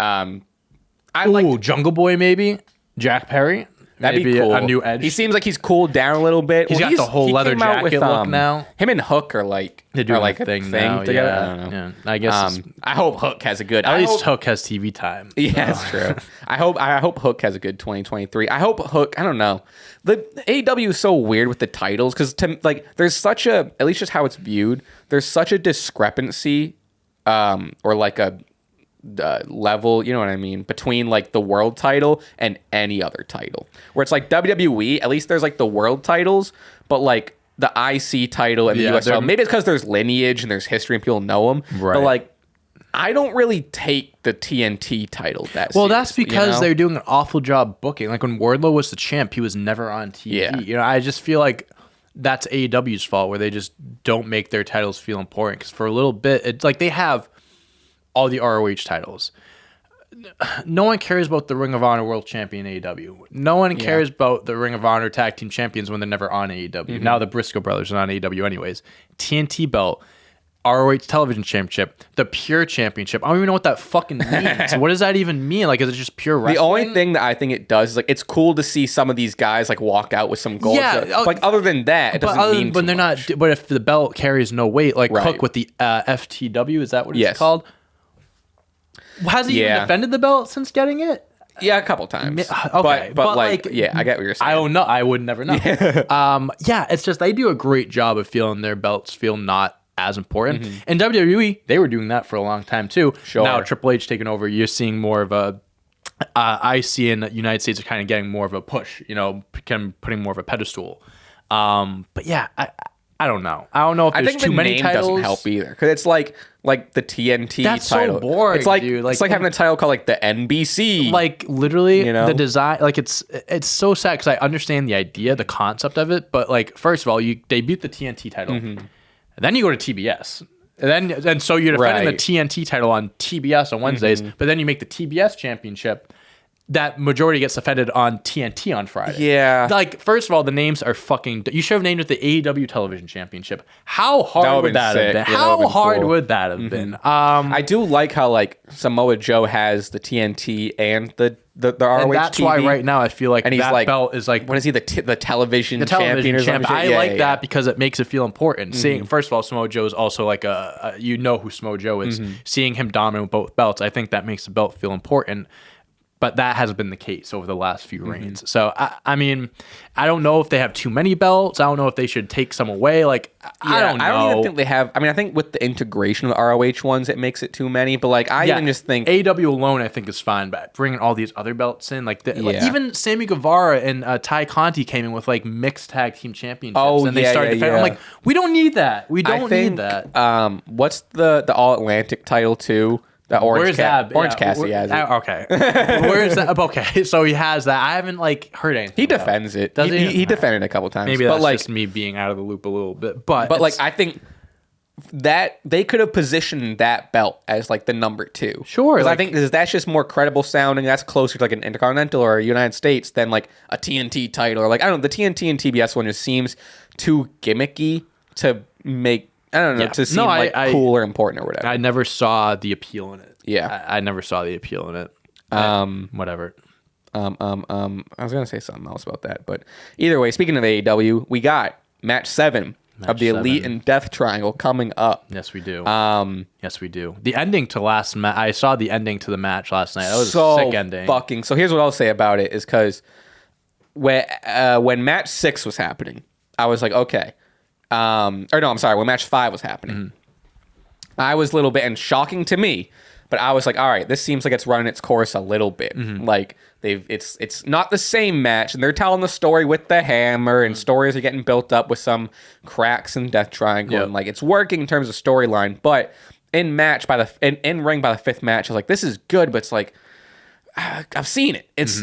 Jungle Boy, maybe Jack Perry.
That'd
maybe
be cool.
A new edge.
He seems like he's cooled down a little bit.
He's got the whole leather jacket look now.
Him and Hook are like
They're doing
like
a thing now.
together.
Yeah,
I don't know.
Yeah. I guess
I hope Hook has a good.
at least Hook has TV time.
Yeah, that's true. I hope Hook has a good 2023. I hope Hook. I don't know. The AEW is so weird with the titles because there's such a, at least just how it's viewed, there's such a discrepancy, or like a level, you know what I mean, between like the world title and any other title. Where it's like WWE, at least there's like the world titles, but like the IC title and the US title. Maybe it's because there's lineage and there's history and people know them.
Right.
But like, I don't really take the TNT title that
Well, that's
seriously,
because they're doing an awful job booking. Like when Wardlow was the champ, he was never on TV.
Yeah.
I just feel like that's AEW's fault where they just don't make their titles feel important. Because for a little bit, it's like they have all the ROH titles. No one cares about the Ring of Honor World Champion AEW. No one cares about the Ring of Honor Tag Team Champions when they're never on AEW. Now the Briscoe brothers are on AEW anyways. TNT belt, ROH Television Championship, the Pure Championship. I don't even know what that fucking means. What does that even mean? Like, is it just pure wrestling?
The only thing that I think it does is like it's cool to see some of these guys like walk out with some gold.
Yeah,
like other than that, it doesn't mean
but
too
they're
much.
not. But if the belt carries no weight, like
Right.
Hook with the FTW, is that what
Yes.
it's called? Has he even defended the belt since getting it?
Yeah, a couple times.
Okay,
but like, yeah, I get what you're saying.
I don't know. I would never know. Yeah, it's just they do a great job of feeling their belts feel not as important. And WWE, they were doing that for a long time too.
Sure.
Now Triple H taking over, you're seeing more of a. I see in the United States are kind of getting more of a push. Putting more of a pedestal. But yeah, I don't know. I don't know if
I
there's
think
too
the
many
name
titles.
doesn't help either because it's like the TNT
That's
title.
so boring,
It's like
dude.
it's like having a title called like the NBC.
Like literally,
know?
the design, like it's so sad because I understand the idea, the concept of it, but like first of all, you debut the TNT title, and then you go to TBS, and so you're defending
Right.
the TNT title on TBS on Wednesdays, but then you make the TBS championship. That majority gets defended on TNT on Friday.
Yeah.
Like, first of all, the names are fucking... You should have named it the AEW Television Championship. How hard would that have been?
Yeah,
How hard would that have been?
I do like how like Samoa Joe has the TNT and the ROH
and that's
TV.
why right now I feel like
And he's
that
like,
belt is like...
what is he, the television
television
champion or
champ.
something?
I like that because it makes it feel important. Seeing, first of all, Samoa Joe is also like a who Samoa Joe is. Seeing him dominant with both belts, I think that makes the belt feel important. but that hasn't been the case over the last few reigns. So I mean, I don't know if they have too many belts. I don't know if they should take some away. Like I don't know.
I don't even think they have. I mean, I think with the integration of the ROH ones, it makes it too many. But like, I even just think
AEW alone, I think is fine. But bringing all these other belts in, like even Sammy Guevara and Ty Conti came in with like mixed tag team championships, and they started defending. I'm like, we don't need that. We don't need that.
What's the All Atlantic title too? The Orange Cassidy has it.
Okay. Where's that? Okay, so he has that. I haven't like heard anything.
He defends it. Does he? He defended it a couple times.
Maybe that's like, just me being out of the loop a little bit. But
like I think that they could have positioned that belt as like the number 2.
Sure.
Because I think that's just more credible sounding. That's closer to like an Intercontinental or a United States than like a TNT title. Or like, I don't know, the TNT and TBS one just seems too gimmicky to make, I don't know, to seem cool or important or whatever.
I never saw the appeal in it.
Yeah.
I never saw the appeal in it. Whatever.
I was going to say something else about that. But either way, speaking of AEW, we got match 7 of the Elite and Death Triangle coming up.
Yes, we do. Yes, we do. The ending to last match. I saw the ending to the match last night. That was a sick ending.
So here's what I'll say about it is because when match 6 was happening, I was like, okay. When match 5 was happening, I was a little bit, and shocking to me, but I was like, all right, this seems like it's running its course a little bit. Like it's not the same match, and they're telling the story with the hammer, and stories are getting built up with some cracks in Death Triangle, and like it's working in terms of storyline. But in ring by the 5th match, I was like, this is good, but it's like I've seen it. It's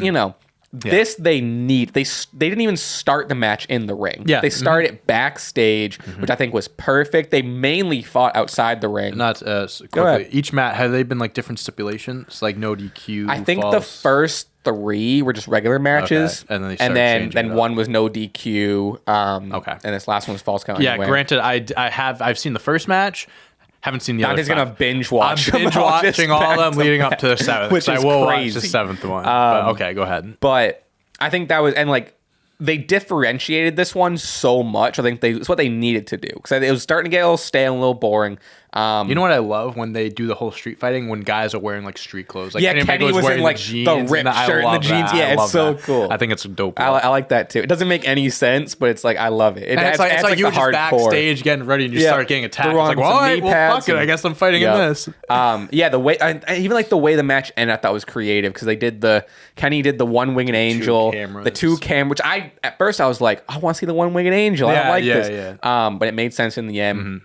this they need. They didn't even start the match in the ring. Yeah, they started it backstage, which I think was perfect. They mainly fought outside the ring.
Not quickly. Each match, have they been like different stipulations, like no DQ?
I think the first 3 were just regular matches,
okay.
and then one was no DQ. Okay, and this last one was false count.
Yeah, granted, I've seen the first match. Haven't seen the other.
Dante's gonna binge watch.
I'm binge watching all of them leading up to the 7th.
Which is
I will
crazy.
watch the 7th one. But okay, go ahead.
But I think that was, and like they differentiated this one so much. I think it's what they needed to do because it was starting to get a little stale and a little boring.
You know what I love when they do the whole street fighting when guys are wearing like street clothes. Like
Kenny was in like the ripped shirt and the jeans. Yeah, it's so cool.
I think it's a dope.
I like that too. It doesn't make any sense, but it's like I love it.
It's like you were just backstage getting ready and you start getting attacked. It's like, well, all right, fuck it. I guess I'm fighting in this.
The way even like the way the match ended, I thought was creative because Kenny did the one-winged angel, the 2 cameras. Which at first I was like, I want to see the one-winged angel. I don't like this. But it made sense in the end.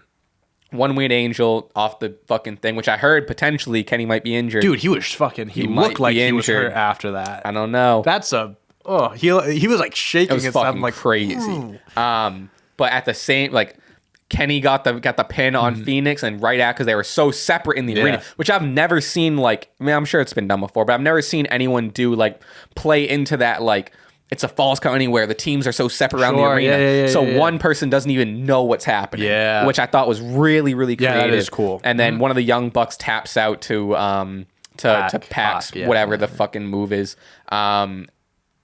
One-winged angel off the fucking thing, which I heard potentially Kenny might be injured.
Dude, he looked like he was hurt after that.
I don't know.
That's he was like shaking.
It was fucking like crazy. But at the same, like Kenny got the pin on Phoenix, and right after, because they were so separate in the arena, which I've never seen. Like, I mean, I'm sure it's been done before, but I've never seen anyone do like play into that like. It's a falls count anywhere. The teams are so separate around the arena. One person doesn't even know what's happening. Yeah. Which I thought was really, really creative.
Yeah, that is cool.
And then one of the Young Bucks taps out to Pac's whatever the fucking move is. And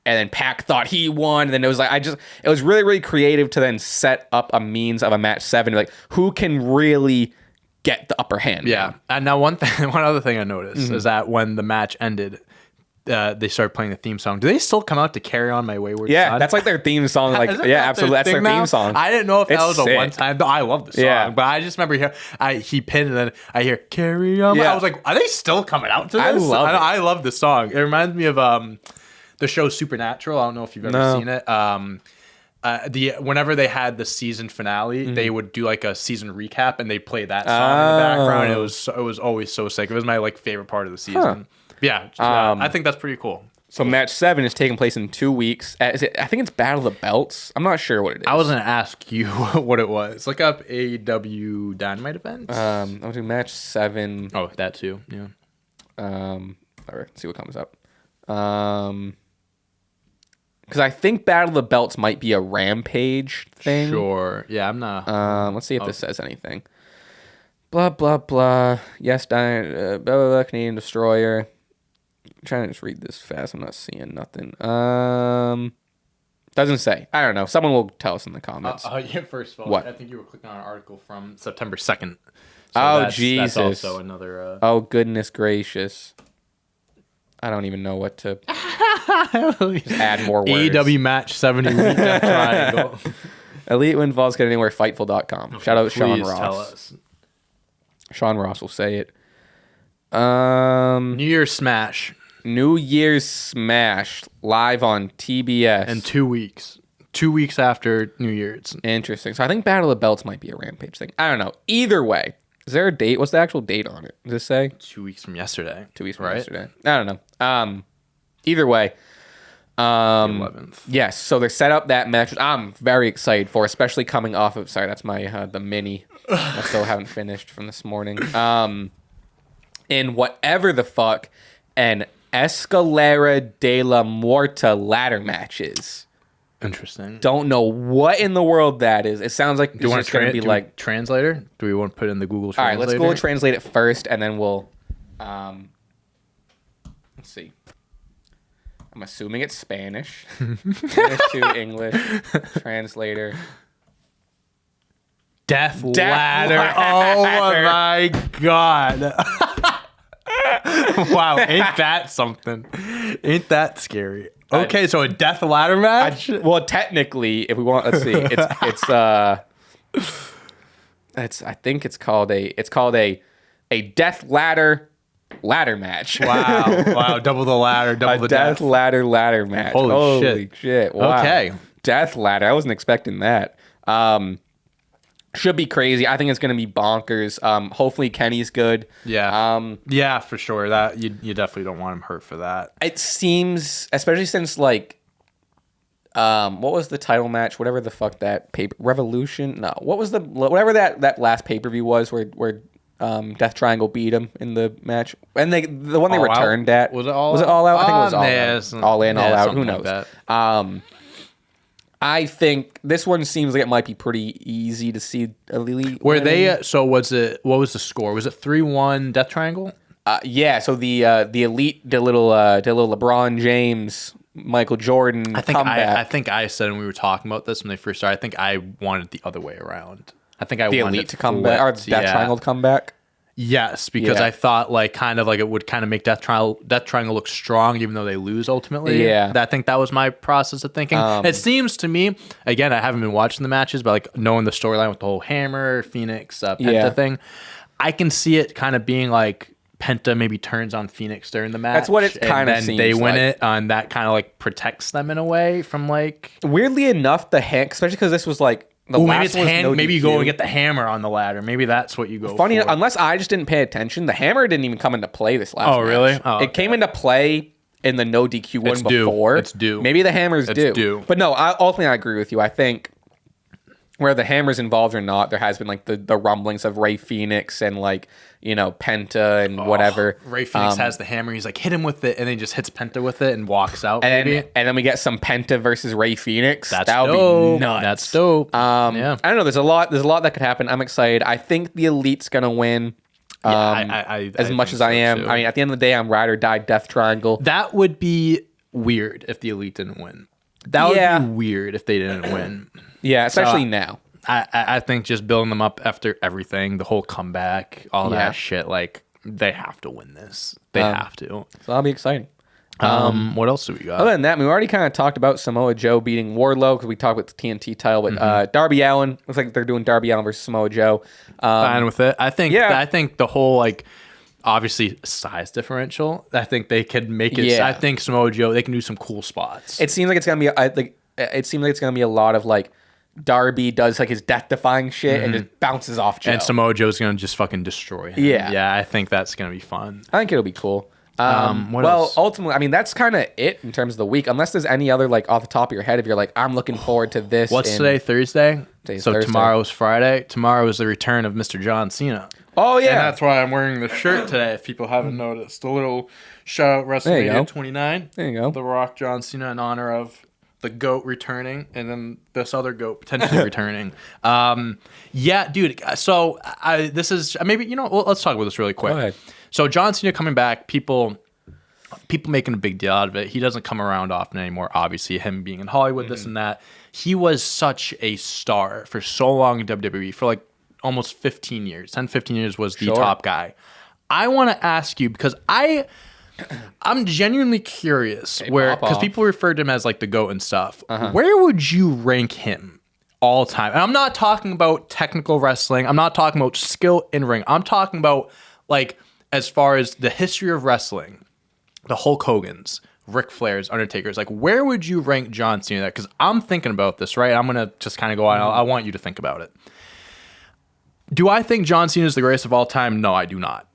then Pac thought he won. And then it was like, it was really, really creative to then set up a means of a match 7. Like, who can really get the upper hand?
Yeah. And now one other thing I noticed is that when the match ended, they started playing the theme song. Do they still come out to Carry On My Wayward Son?
Yeah, that's like their theme song. Like, yeah, absolutely, that's their theme song.
I didn't know if that was a one-time. No, I love the song, but I just remember he pinned and then I hear Carry On. I was like, are they still coming out to this? I love the song. It reminds me of the show Supernatural. I don't know if you've ever seen it. Whenever they had the season finale, they would do like a season recap and they play that song in the background. It was always so sick. It was my like favorite part of the season. Huh. Yeah, I think that's pretty cool.
So match 7 is taking place in 2 weeks. I think it's Battle of the Belts. I'm not sure what it is.
I was going to ask you what it was. Look up AEW Dynamite events.
I'll do match 7.
Oh, that too. Yeah.
All right, let's see what comes up. Because I think Battle of the Belts might be a Rampage thing.
Sure. Yeah, I'm not.
Let's see if this says anything. Blah, blah, blah. Yes, blah, blah, blah, Canadian Destroyer. I'm trying to just read this fast. I'm not seeing nothing. Doesn't say. I don't know. Someone will tell us in the comments.
First of all,
what?
I think you were clicking on an article from September 2nd. So
Jesus.
That's also another...
Oh, goodness gracious. I don't even know what to just add more words.
AEW match 70 week Death Triangle.
Elite win falls get anywhere fightful.com. Shout out Sean
Please
Ross.
tell us.
Sean Ross will say it.
New Year's Smash
New Year's Smash live on TBS
in 2 weeks. 2 weeks after New Year's.
Interesting. So I think Battle of Belts might be a Rampage thing. I don't know. Either way, is there a date? What's the actual date on it? Does it say
2 weeks from yesterday?
2 weeks from yesterday. I don't know. Either way,
11th. Yes.
So they set up that match. I'm very excited for, especially coming off of. Sorry, that's my the mini. I still haven't finished from this morning. In whatever the fuck, an Escalera de la Muerta ladder matches.
Interesting.
Don't know what in the world that is. It sounds like it's just going to be like
translator. Do we want to put in the Google translator?
All right, let's Google translate it first, and then we'll. Let's see. I'm assuming it's Spanish. Spanish to English. Translator.
Death ladder. Oh my god. Wow, ain't that something? Ain't that scary? Okay, so a death ladder match?
Well, technically, if we want, let's see. It's I think it's called a death ladder match.
Wow, double the ladder, double the death.
ladder match. Holy shit. Wow. Okay. Death ladder. I wasn't expecting that. Should be crazy. I think it's going to be bonkers. Hopefully Kenny's good.
Yeah. Yeah, for sure. That you definitely don't want him hurt for that.
It seems, especially since like, what was the title match? Whatever the fuck that Revolution? No. What was whatever that last pay-per-view was where Death Triangle beat him in the match, and the one they
all
returned
out?
at
Was it all?
Was
out?
it all out? I think it was all in, all out. Who knows?
Like
I think this one seems like it might be pretty easy to see Elite.
Were they? So was it? What was the score? Was it 3-1 Death Triangle?
Yeah. So the Elite did a little LeBron James, Michael Jordan comeback.
I think I said when we were talking about this when they first started. I think I wanted the other way around. I think I wanted
Elite to come back or Death Triangle to come back.
Yes, because I thought it would kind of make Death Triangle look strong, even though they lose ultimately.
Yeah,
I think that was my process of thinking. It seems to me, again, I haven't been watching the matches, but like knowing the storyline with the whole Hammer, Phoenix, Penta thing, I can see it kind of being like Penta maybe turns on Phoenix during the match.
That's what it kind of seems
like. And then they win it, and that kind of like protects them in a way from like.
Weirdly enough, especially because this was like.
Maybe it's maybe you go and get the hammer on the ladder. Maybe that's what you go
for.
Unless
I just didn't pay attention, the hammer didn't even come into play this last match.
Oh, really?
It came into play in the no DQ one before.
It's due.
Maybe the hammer's due. But no, ultimately I agree with you. I think where the hammer's involved or not, there has been like the rumblings of Rey Fenix and like, Penta and whatever.
Rey Fenix has the hammer. He's like, hit him with it, and then he just hits Penta with it and walks out.
And then we get some Penta versus Rey Fenix.
That would be nuts. That's dope.
Yeah. I don't know. There's a lot that could happen. I'm excited. I think the Elite's gonna win. As much as I am. Too. I mean, at the end of the day, I'm ride or die Death Triangle.
That would be weird if the Elite didn't win. That would be weird if they didn't win.
Yeah, especially now.
I think just building them up after everything, the whole comeback, all that shit, like, they have to win this. They have to.
So that'll be exciting.
What else do we got?
Other than that, we already kind of talked about Samoa Joe beating Wardlow because we talked about the TNT title, but Darby Allin, looks like they're doing Darby Allin versus Samoa Joe.
Fine with it. I think the whole, like, obviously size differential, I think they could make it. I think Samoa Joe, they can do some cool spots.
It seems like it's going to be a lot of, like, Darby does like his death-defying shit and just bounces off Joe.
And Samoa Joe's going to just fucking destroy him. Yeah, I think that's going to be fun.
I think it'll be cool. What else? Ultimately, I mean, that's kind of it in terms of the week. Unless there's any other, like, off the top of your head, if you're like, I'm looking forward to this.
What's today? Thursday?
So Thursday.
Tomorrow's Friday. Tomorrow is the return of Mr. John Cena.
Oh, yeah.
And that's why I'm wearing the shirt today, if people haven't noticed. A little shout out WrestleMania 29.
There you go.
The Rock, John Cena, in honor of the GOAT returning, and then this other GOAT potentially returning. Yeah, dude. So this is maybe let's talk about this really quick.
Go ahead.
So John Cena coming back, people making a big deal out of it. He doesn't come around often anymore. Obviously, him being in Hollywood, this and that. He was such a star for so long in WWE for like almost 15 years. 10, 15 years was the top guy. I want to ask you because I'm genuinely curious where, because people refer to him as like the GOAT and stuff. Where would you rank him all time? And I'm not talking about technical wrestling. I'm not talking about skill in ring. I'm talking about like as far as the history of wrestling, the Hulk Hogan's, Ric Flair's, Undertaker's. Like, where would you rank John Cena? Because I'm thinking about this, right? I'm gonna just kind of go on. I want you to think about it. Do I think John Cena is the greatest of all time? No, I do not.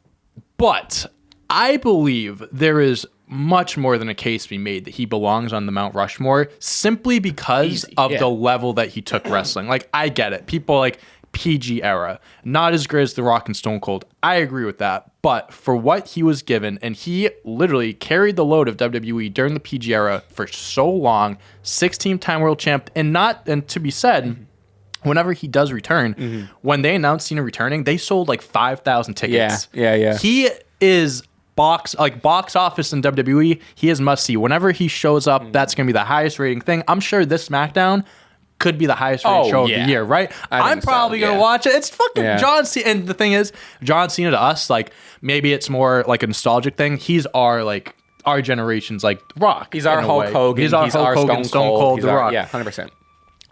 But I believe there is much more than a case to be made that he belongs on the Mount Rushmore simply because of the level that he took wrestling. Like, I get it. People like PG era, not as great as The Rock and Stone Cold. I agree with that. But for what he was given, and he literally carried the load of WWE during the PG era for so long, 16-time world champ, and to be said, whenever he does return, when they announced Cena returning, they sold like 5,000 tickets.
Yeah.
He is box office in WWE. He is must see. Whenever he shows up, that's going to be the highest rating thing. I'm sure this SmackDown could be the highest rated show of the year, right? I'm probably going to watch it. It's fucking John Cena. And the thing is, John Cena to us, like, maybe it's more like a nostalgic thing. He's our generation's like Rock.
He's our Hulk Hogan. He's our Hulk Hogan,
Stone Cold, The Rock.
Yeah, 100%.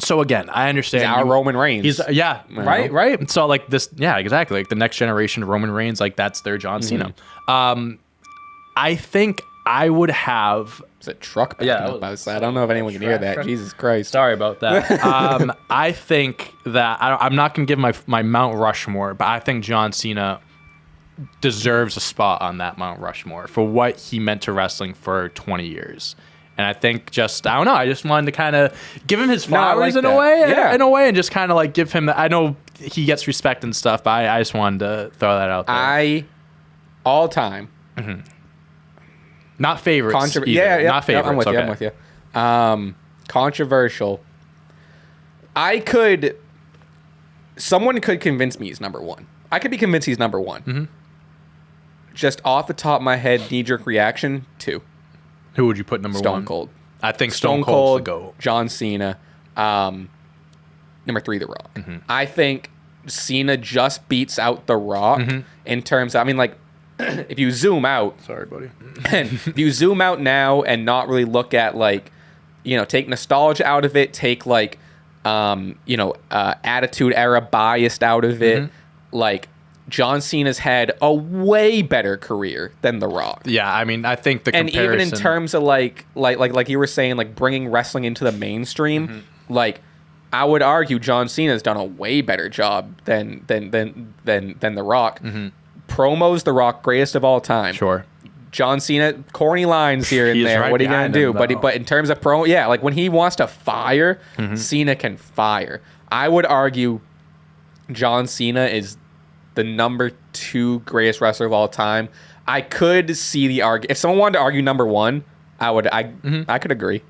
So again, I understand.
He's our Roman Reigns.
Right. So like this, exactly. Like the next generation of Roman Reigns, like that's their John Cena. I think I would have.
Is it truck? I don't know if anyone can hear that. Jesus Christ.
Sorry about that. I think that I'm not going to give my Mount Rushmore, but I think John Cena deserves a spot on that Mount Rushmore for what he meant to wrestling for 20 years. And I think I don't know. I just wanted to kind of give him his flowers in a way, and just kind of like give him. I know he gets respect and stuff, but I just wanted to throw that out there.
All time,
not favorites. Not favorites.
No, I'm with you. Controversial. Someone could convince me he's number one. I could be convinced he's number one. Just off the top of my head, knee-jerk reaction, 2.
Who would you put number one?
Stone Cold.
I think Stone Cold's the GOAT.
John Cena. Number 3, The Rock. I think Cena just beats out The Rock in terms of, I mean, like, if you zoom out.
Sorry, buddy.
And if you zoom out now and not really look at, like, take nostalgia out of it, take, like, attitude era biased out of it, like, John Cena's had a way better career than The Rock.
Yeah, I mean, I think the comparison...
And even in terms of like you were saying, like bringing wrestling into the mainstream, like I would argue John Cena's done a way better job than The Rock. Promos, The Rock, greatest of all time.
Sure.
John Cena, corny lines here and there. Right, what are you gonna do? But in terms of promo, like when he wants to fire, Cena can fire. I would argue John Cena is the number 2 greatest wrestler of all time. I could see the argument. If someone wanted to argue number 1, I could agree.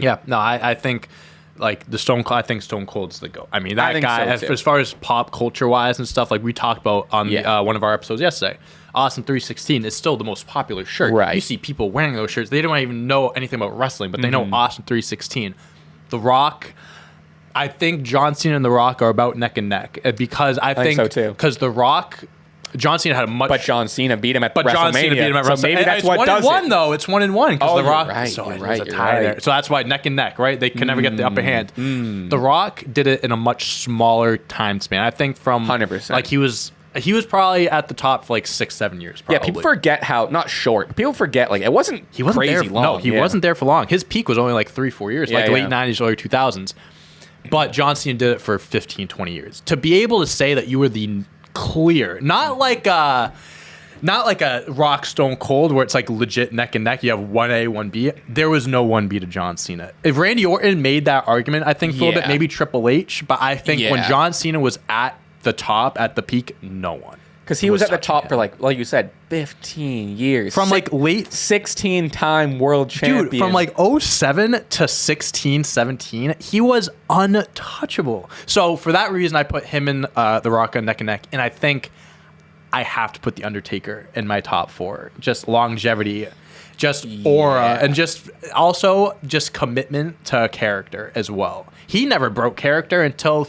Yeah, no, I think like I think Stone Cold's the GOAT. I mean, that guy,
so
as far as pop culture wise and stuff, like we talked about on one of our episodes yesterday, Austin 316 is still the most popular shirt.
Right.
You see people wearing those shirts. They don't even know anything about wrestling, but they know Austin 316. The Rock, I think John Cena and The Rock are about neck and neck because I think
so too.
Because The Rock, John Cena had a much.
But John Cena beat him at WrestleMania.
John Cena beat him at WrestleMania.
So maybe that's what does it.
1-1 though. It's 1-1 because The Rock.
You're right.
There. So that's why neck and neck, right? They can never get the upper hand. The Rock did it in a much smaller time span. I think from
100%.
Like he was probably at the top for like 6-7 years. Probably.
Yeah, people forget how not short. People forget like it wasn't crazy
there,
long.
No, he wasn't there for long. His peak was only like 3-4 years, late 90s, early 2000s. But John Cena did it for 15, 20 years. To be able to say that you were the clear, not like a Rock Stone Cold where it's like legit neck and neck. You have 1A, 1B. There was no 1B to John Cena. If Randy Orton made that argument, I think for a little bit, maybe Triple H. But I think when John Cena was at the top, at the peak, no one.
Because he was at the top for like you said, 15 years.
From like late
16-time world champion.
Dude, from like 07 to 16, 17, he was untouchable. So for that reason, I put him in The Rock on neck and neck. And I think I have to put The Undertaker in my top 4. Just longevity, just aura, and just also just commitment to character as well. He never broke character until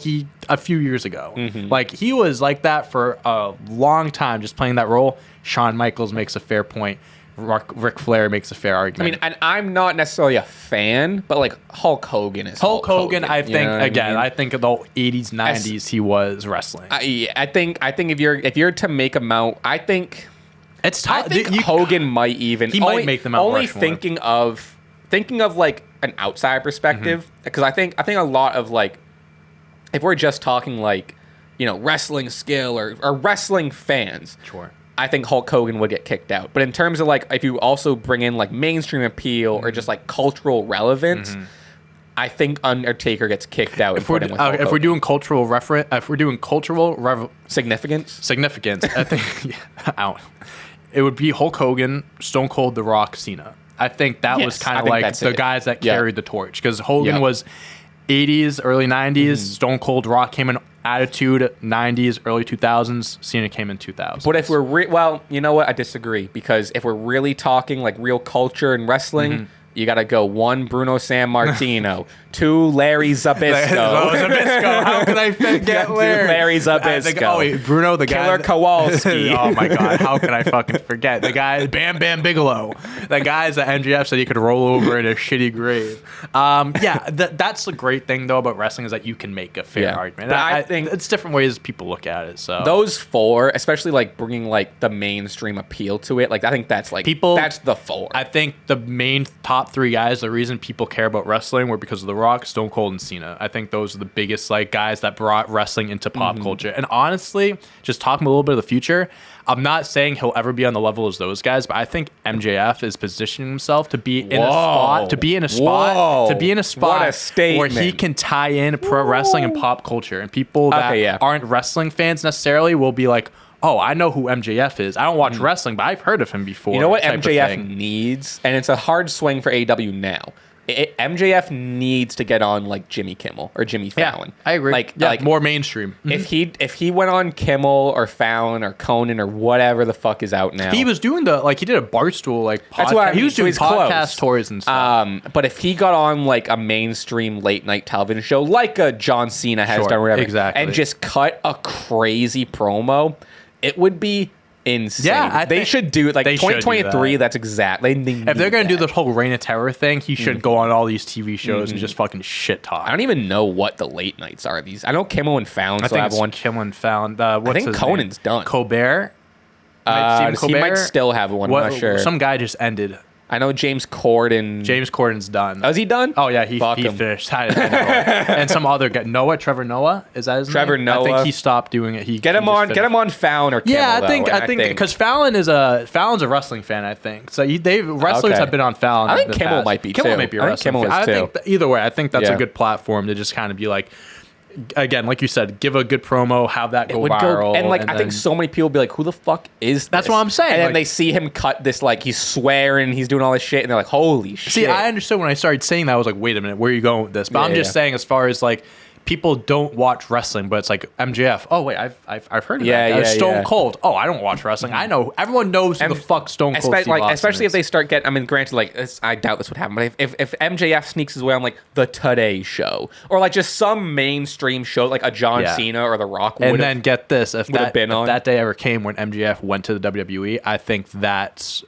a few years ago. Like he was like that for a long time, just playing that role. Shawn Michaels makes a fair point. Ric Flair makes a fair
I
argument.
mean, and I'm not necessarily a fan, but like Hulk Hogan is
Hulk Hogan, I think, again, I
I
think of the 80s, 90s, he was wrestling.
I think if you're to make a Mount, I think
It's tough.
I think Hogan might even
might make the Mount
only
Rushmore.
thinking of like an outside perspective, because I think a lot of like, if we're just talking like, wrestling skill or wrestling fans,
Sure.
I think Hulk Hogan would get kicked out. But in terms of like, if you also bring in like mainstream appeal or just like cultural relevance, I think Undertaker gets kicked out.
If we're doing cultural significance, I think it would be Hulk Hogan, Stone Cold, The Rock, Cena. I think that was kind of like the guys that carried the torch, because Hogan was 80s, early 90s. Stone Cold, Rock came in Attitude 90s, early 2000s. Cena came in 2000s.
But if we're well, you know what? I disagree, because if we're really talking like real culture and wrestling, you got to go 1, Bruno Sammartino, 2, Larry Zbyszko.
How can I forget Larry?
Larry Zbyszko.
Bruno, the
Killer
guy.
Kowalski.
Oh my God, how can I fucking forget? The guy, Bam Bam Bigelow. The guys that MJF said he could roll over in a shitty grave. That's the great thing though about wrestling, is that you can make a fair argument.
But I think
it's different ways people look at it. So
those 4, especially like bringing like the mainstream appeal to it, like I think that's like that's the 4.
I think the main top 3 guys, the reason people care about wrestling were because of The Rock, Stone Cold, and Cena. I think those are the biggest like guys that brought wrestling into pop culture. And honestly, just talking a little bit of the future, I'm not saying he'll ever be on the level as those guys, but I think MJF is positioning himself to be in a spot
What a statement.
where he can tie in pro wrestling and pop culture, and people that aren't wrestling fans necessarily will be like, oh, I know who MJF is. I don't watch wrestling, but I've heard of him before.
You know what MJF needs? And it's a hard swing for AEW now. MJF needs to get on like Jimmy Kimmel or Jimmy Fallon.
I agree. Like more mainstream.
If he went on Kimmel or Fallon or Conan or whatever the fuck is out now.
He was doing he did a Barstool like podcast. That's why he was doing podcast tours and stuff.
But if he got on like a mainstream late night television show like a John Cena has done, or whatever,
exactly,
and just cut a crazy promo, it would be insane.
Yeah,
they should do it like 2023. That's exactly.
If they're gonna do the whole Reign of Terror thing, he should go on all these TV shows and just fucking shit talk.
I don't even know what the late nights are. These I know Kimmel and Fallon.
I think it's one. Kimmel and Fallon. I think
Conan's done.
Colbert.
He might still have one. I'm not sure.
Some guy just ended.
I know James Corden's
done.
Oh, is he done?
Oh yeah, he finished. And some other guy, Trevor Noah, is that his name?
Trevor Noah.
I think he stopped doing it.
Get him on Fallon or Kimmel.
Yeah, I think because Fallon's a wrestling fan. I think so. Wrestlers have been on Fallon.
I think Kimmel might be.
Kimmel might be a wrestling fan. I think either way, I think that's a good platform to just kind of be like, again, like you said, give a good promo, have that go viral.
I think so many people be like, who the fuck is this?
That's what I'm saying.
And then they see him cut this, like, he's swearing, he's doing all this shit, and they're like, holy shit.
See, I understood when I started saying that, I was like, wait a minute, where are you going with this? But I'm just saying, as far as, like, people don't watch wrestling, but it's like MJF. Oh wait, I've heard of that. Yeah, Stone Cold. Oh, I don't watch wrestling. I know everyone knows who the fuck Stone Cold.
Especially if they start getting. I mean, granted, like I doubt this would happen, but if MJF sneaks his way on like the Today Show or like just some mainstream show like a John Cena or The Rock,
and then get this, if that day ever came when MJF went to the WWE, I think that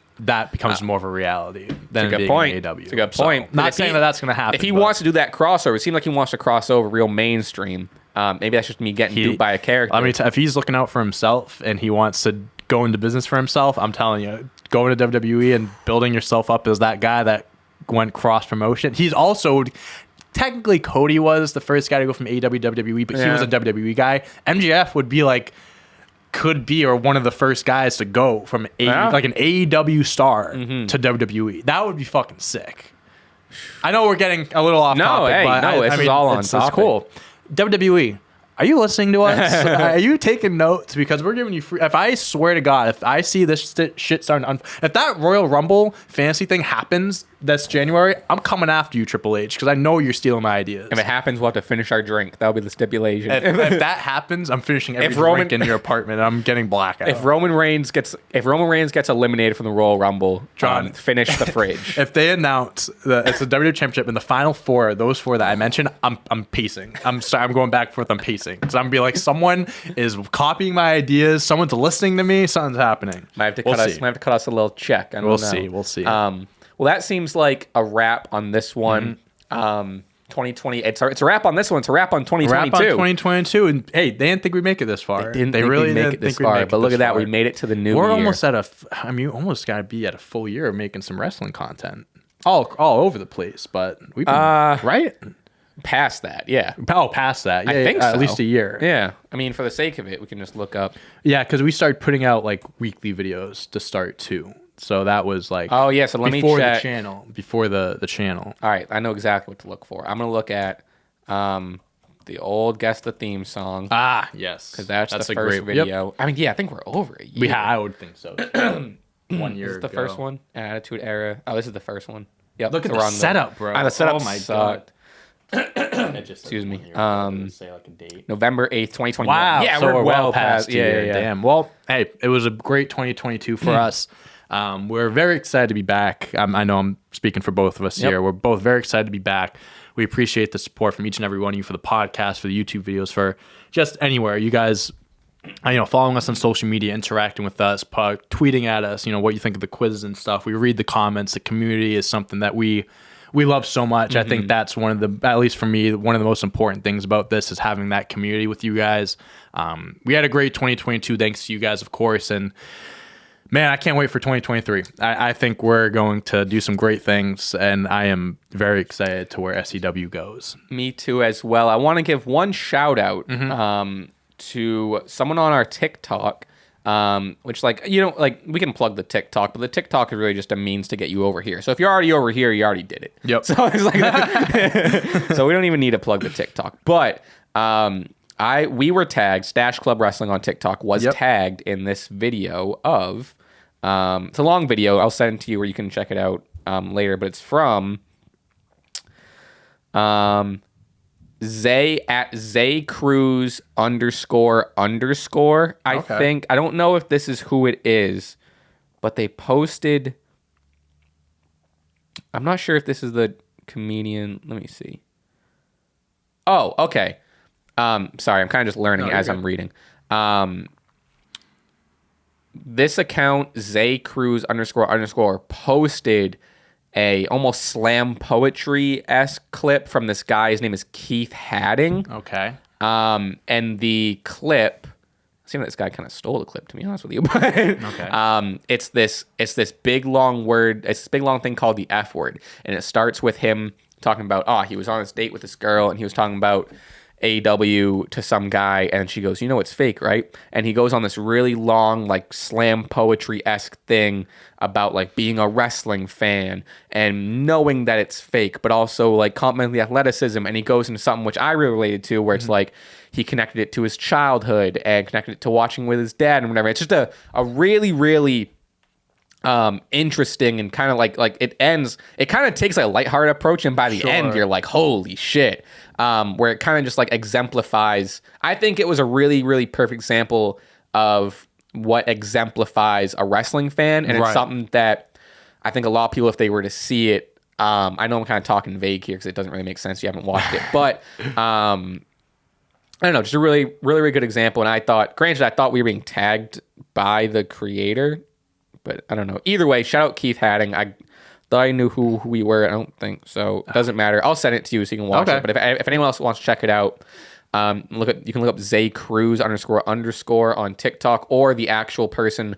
becomes more of a reality than being AEW.
It's a good point.
So, not saying that's going to happen.
If he wants to do that crossover, it seems like he wants to cross over real mainstream. Maybe that's just me getting duped by a character.
I mean, if he's looking out for himself and he wants to go into business for himself, I'm telling you, going to WWE and building yourself up as that guy that went cross promotion. He's also... Technically, Cody was the first guy to go from AEW to WWE, but he was a WWE guy. MJF would be like... could be or one of the first guys to go from like an AEW star to WWE. That would be fucking sick. I know we're getting a little off topic, but
this is all on topic.
It's cool. WWE, are you listening to us? Are you taking notes? Because we're giving you free. If I swear to God, if I see this shit starting if that Royal Rumble fantasy thing happens this January, I'm coming after you, Triple H, because I know you're stealing my ideas.
If it happens, we'll have to finish our drink. That'll be the stipulation.
If that happens, I'm finishing every drink in your apartment. And I'm getting blackout.
If Roman Reigns gets eliminated from the Royal Rumble,
John,
finish the fridge.
If they announce that it's a WWE Championship in the final 4, those 4 that I mentioned, I'm pacing. I'm sorry, I'm going back and forth. I'm pacing. increasing. Because I'm gonna be like, someone is copying my ideas. Someone's listening to me. Something's happening.
Might have to cut us a little check.
We'll see.
Well, that seems like a wrap on this one. 2020. It's a wrap on this one. It's a wrap on 2022.
Wrap on 2022. And hey, they didn't think we'd make it this far.
They really didn't make it this far. But look at that. We made it to the new year.
We're almost at you almost got to be at a full year of making some wrestling content. All over the place. But we've been, right?
Past that, yeah.
Past that. Yeah,
I think so.
At least a year.
Yeah. I mean, for the sake of it, we can just look up.
Yeah, because we started putting out like weekly videos to start too. So that was like
so let me check.
Before the channel.
All right, I know exactly what to look for. I'm going to look at the old Guess the Theme song.
Ah, yes.
Because that's the first video. Yep. I mean, I think we're over a year.
I would think so. 1 year
This is the first one? Attitude Era. Oh, this is the first one. Yep.
Look at the setup, bro.
The setup
sucked.
Excuse me.
Say like a date.
November 8th, 2021.
Wow.
Yeah,
so
we're well past.
Yeah. Damn. Well, hey, it was a great 2022 for us. We're very excited to be back. I know I'm speaking for both of us here. We're both very excited to be back. We appreciate the support from each and every one of you for the podcast, for the YouTube videos, for just anywhere. You guys, following us on social media, interacting with us, tweeting at us, what you think of the quizzes and stuff. We read the comments. The community is something that we love so much. I think that's one of the, at least for me, one of the most important things about this is having that community with you guys. We had a great 2022 thanks to you guys, of course. And man, I can't wait for 2023. I think we're going to do some great things, and I am very excited to where SCW goes.
Me too as well. I want to give one shout out to someone on our TikTok. Which we can plug the TikTok, but the TikTok is really just a means to get you over here. So if you're already over here, you already did it.
Yep.
So it's like, so we don't even need to plug the TikTok. But we were tagged. Stache Club Wrestling on TikTok was tagged in this video of. It's a long video. I'll send it to you where you can check it out later. But it's from Zay at Zay Cruz __. I think, I don't know if this is who it is, but they posted. I'm not sure if this is the comedian. Let me see. Oh, okay. Sorry, I'm kind of just learning as I'm reading. This account, Zay Cruz __, posted a almost slam poetry-esque clip from this guy. His name is Keith Hadding.
Okay.
And the clip, it seemed like this guy kind of stole the clip, to be honest with you. But
okay.
It's this big long word. It's this big long thing called the F word, and it starts with him talking about he was on this date with this girl, and he was talking about AEW to some guy, and she goes, it's fake, right? And he goes on this really long, like, slam poetry-esque thing about, like, being a wrestling fan and knowing that it's fake, but also, like, complimenting the athleticism. And he goes into something which I really related to, where it's like he connected it to his childhood and connected it to watching with his dad and whatever. It's just a really, really interesting, and kind of like it ends. It kind of takes a lighthearted approach, and by the end, you're like, holy shit. Where it kind of just like exemplifies. I think it was a really, really perfect example of what exemplifies a wrestling fan, and it's something that I think a lot of people, if they were to see it, I know I'm kind of talking vague here because it doesn't really make sense. You haven't watched it, but I don't know, just a really, really, really good example. And I thought we were being tagged by the creator, but I don't know. Either way, shout out Keith Hadding. I thought I knew who we were. I don't think so. It doesn't matter. I'll send it to you so you can watch it. But if anyone else wants to check it out, you can look up Zay Cruz __ on TikTok, or the actual person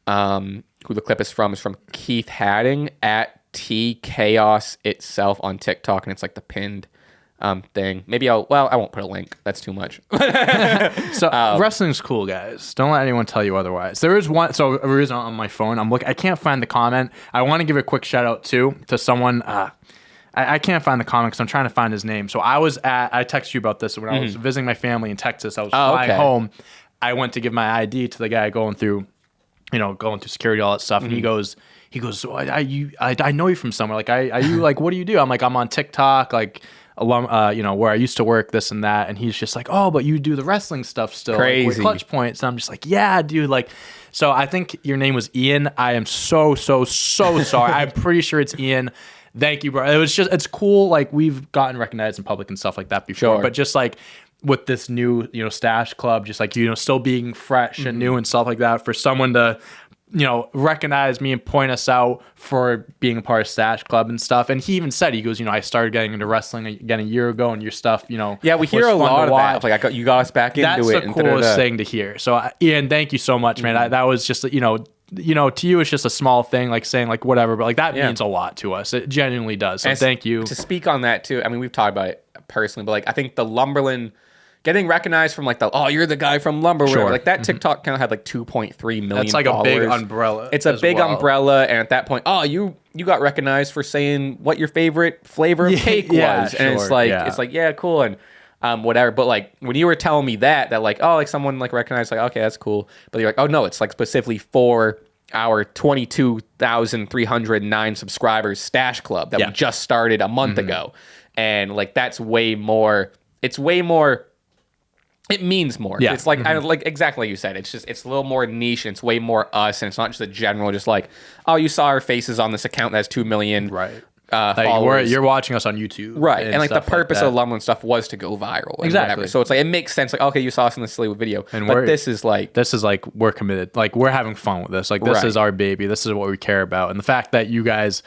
who the clip is from Keith Hadding at T Chaos itself on TikTok, and it's like the pinned thing. Maybe I won't put a link. That's too much.
So wrestling's cool, guys. Don't let anyone tell you otherwise. There is one. So a reason on my phone, I can't find the comment. I want to give a quick shout out to someone. I can't find the comment because I'm trying to find his name. So I texted you about this when I was visiting my family in Texas. I was flying home. I went to give my ID to the guy going through security, all that stuff, and he goes, I know you from somewhere. Like, are you like, what do you do? I'm like, I'm on TikTok, like, where I used to work, this and that. And he's just like, oh, but you do the wrestling stuff still.
Crazy.
Like, with Clutch Points. And I'm just like, yeah, dude. Like, so I think your name was Ian. I am so sorry. I'm pretty sure it's Ian. Thank you, bro. It's cool. Like, we've gotten recognized in public and stuff like that before.
Sure.
But just like, with this new, Stache Club, just like, still being fresh and new and stuff like that, for someone to, recognize me and point us out for being a part of Stache Club and stuff. And he even said, he goes, I started getting into wrestling again a year ago, and your stuff,
Yeah, we hear a lot of that. Like, you got us back into it.
That's the coolest thing to hear. So, Ian, thank you so much, man. That was just, to you, it's just a small thing, like saying like whatever, but like that means a lot to us. It genuinely does. So thank you.
To speak on that too, I mean, we've talked about it personally, but like I think the Lumberland getting recognized from like you're the guy from Lumberland.
Sure.
Like that TikTok kind of had like 2.3 million.
That's like
followers.
a big umbrella.
It's a big umbrella, and at that point, you got recognized for saying what your favorite flavor of cake was, and it's like yeah, cool, and whatever. But like when you were telling me that like like someone like recognized, like okay, that's cool, but you're like, oh no, it's like specifically for our 22,309 subscribers Stache Club that we just started a month ago, and like that's way more. It's way more. It means more. Yeah. It's like like exactly like you said. It's a little more niche, and it's way more us, and it's not just a general, just like, oh, you saw our faces on this account that has 2 million followers.
You're watching us on YouTube,
right? And like the purpose of Lumberland stuff was to go viral, exactly. Whatever. So it's like it makes sense. Like okay, you saw us in this silly video, but this is like
we're committed. Like we're having fun with this. Like this is our baby. This is what we care about, and the fact that you guys,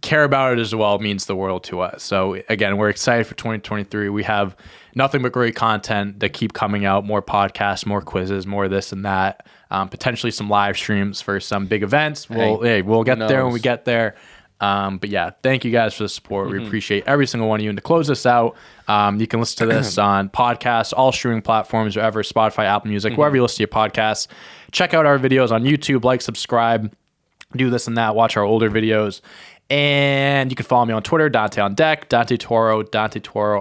care about it as well means the world to us. So again, we're excited for 2023. We have nothing but great content that keep coming out, more podcasts, more quizzes, more this and that, potentially some live streams for some big events. We'll get there when we get there. But yeah, thank you guys for the support. We appreciate every single one of you. And to close this out, you can listen to this on podcasts, all streaming platforms, wherever, Spotify, Apple Music, wherever you listen to your podcasts. Check out our videos on YouTube, like, subscribe, do this and that, watch our older videos. And you can follow me on Twitter, Dante on Deck, Dante Toro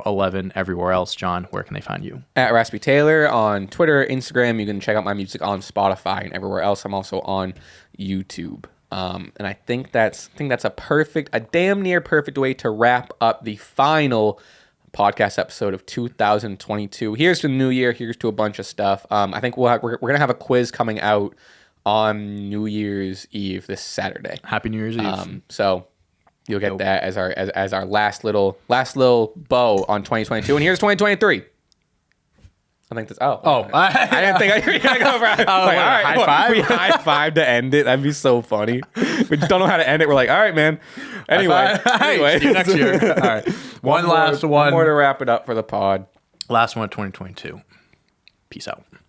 11, everywhere else. John, where can they find you?
At Raspy Taylor on Twitter, Instagram. You can check out my music on Spotify and everywhere else. I'm also on YouTube. And I think that's a damn near perfect way to wrap up the final podcast episode of 2022. Here's to the new year. Here's to a bunch of stuff. I think we're gonna have a quiz coming out on New Year's Eve this Saturday.
Happy New Year's Eve.
So you'll get that as our last little bow on 2022. And here's 2023. I think that's I didn't think I were gonna go for all right, high five. We high five to end it. That'd be so funny. We just don't know how to end it. We're like, all right, man. Anyway,
see you next year. All right, one last one
more to wrap it up for the pod.
Last one of 2022. Peace out.